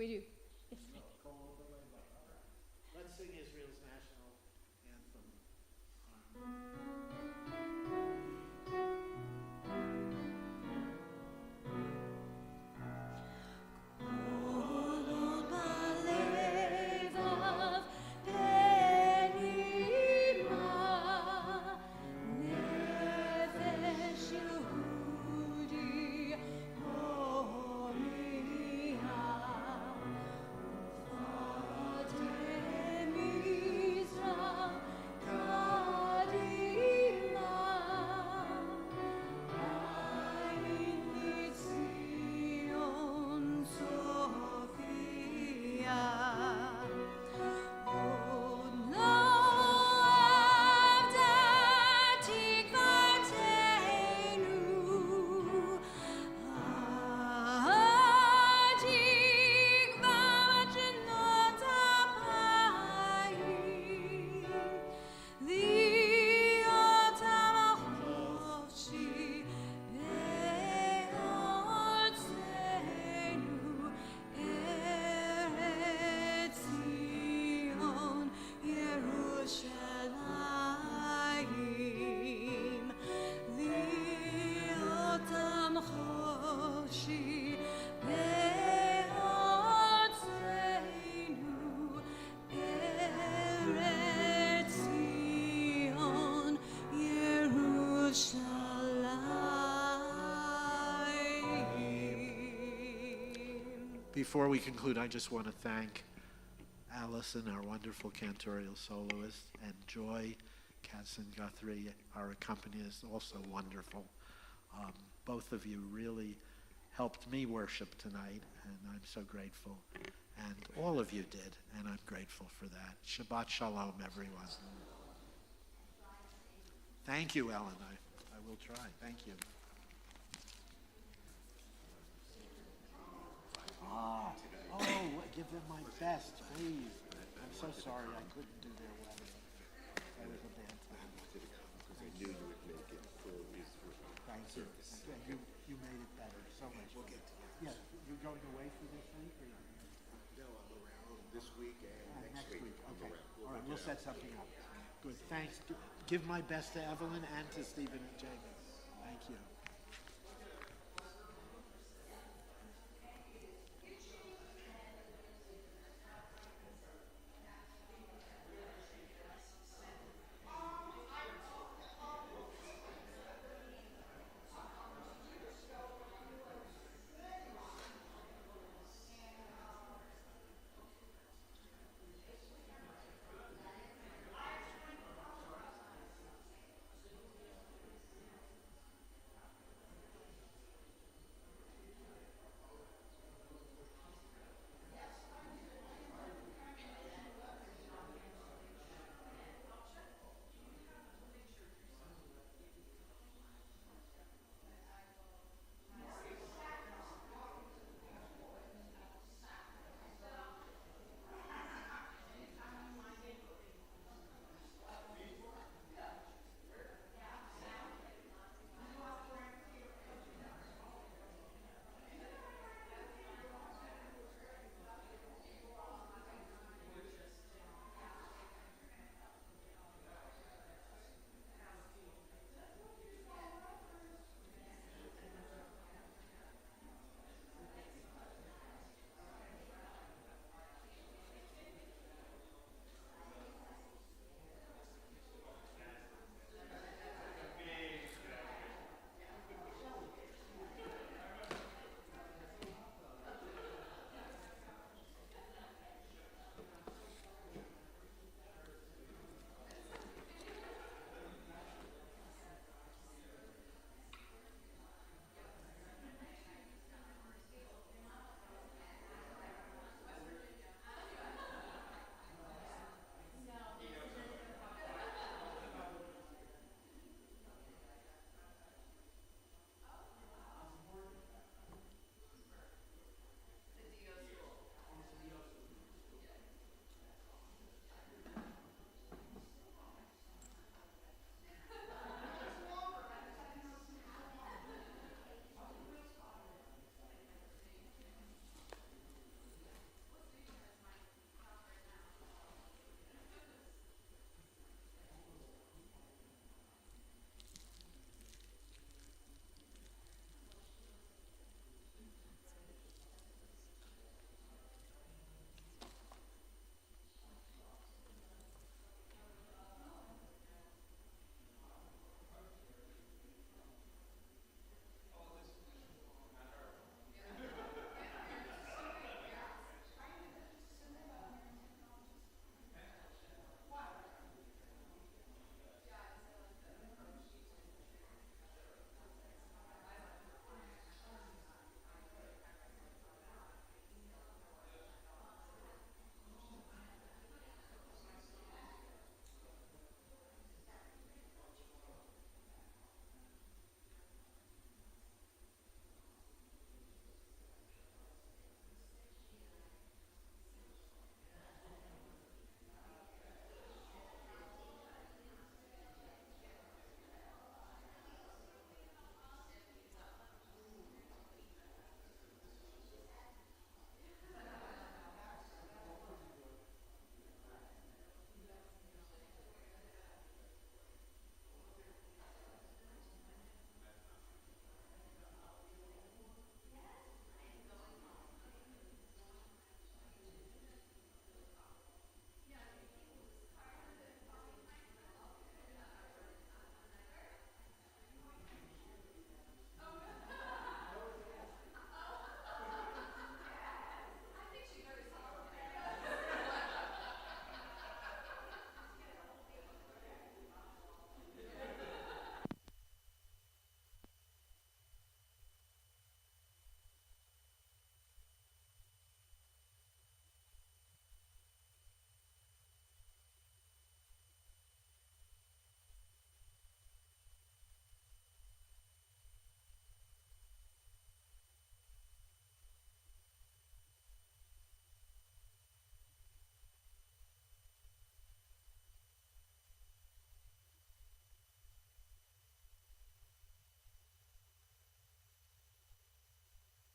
We do. Yes. Let's sing Israel's national anthem. Before we conclude, I just want to thank Allison, our wonderful cantorial soloist, and Joy Katzen-Guthrie, our accompanist, also wonderful. Both of you really helped me worship tonight, and I'm so grateful. And all of you did, and I'm grateful for that. Shabbat Shalom, everyone. Thank you, Ellen. I will try. Thank you. Give them my best, please. I'm so sorry I couldn't do their wedding. That was a bad time. Because I knew you would make it for Israel. Thank you. Okay, you made it better, so much better. We'll get together. Yeah, you're going away for this week? Or No, I'm around this week and next week. I'm Okay. around. All right, we'll set something up. Good, thanks. Give my best to Evelyn and to Stephen and Jamie.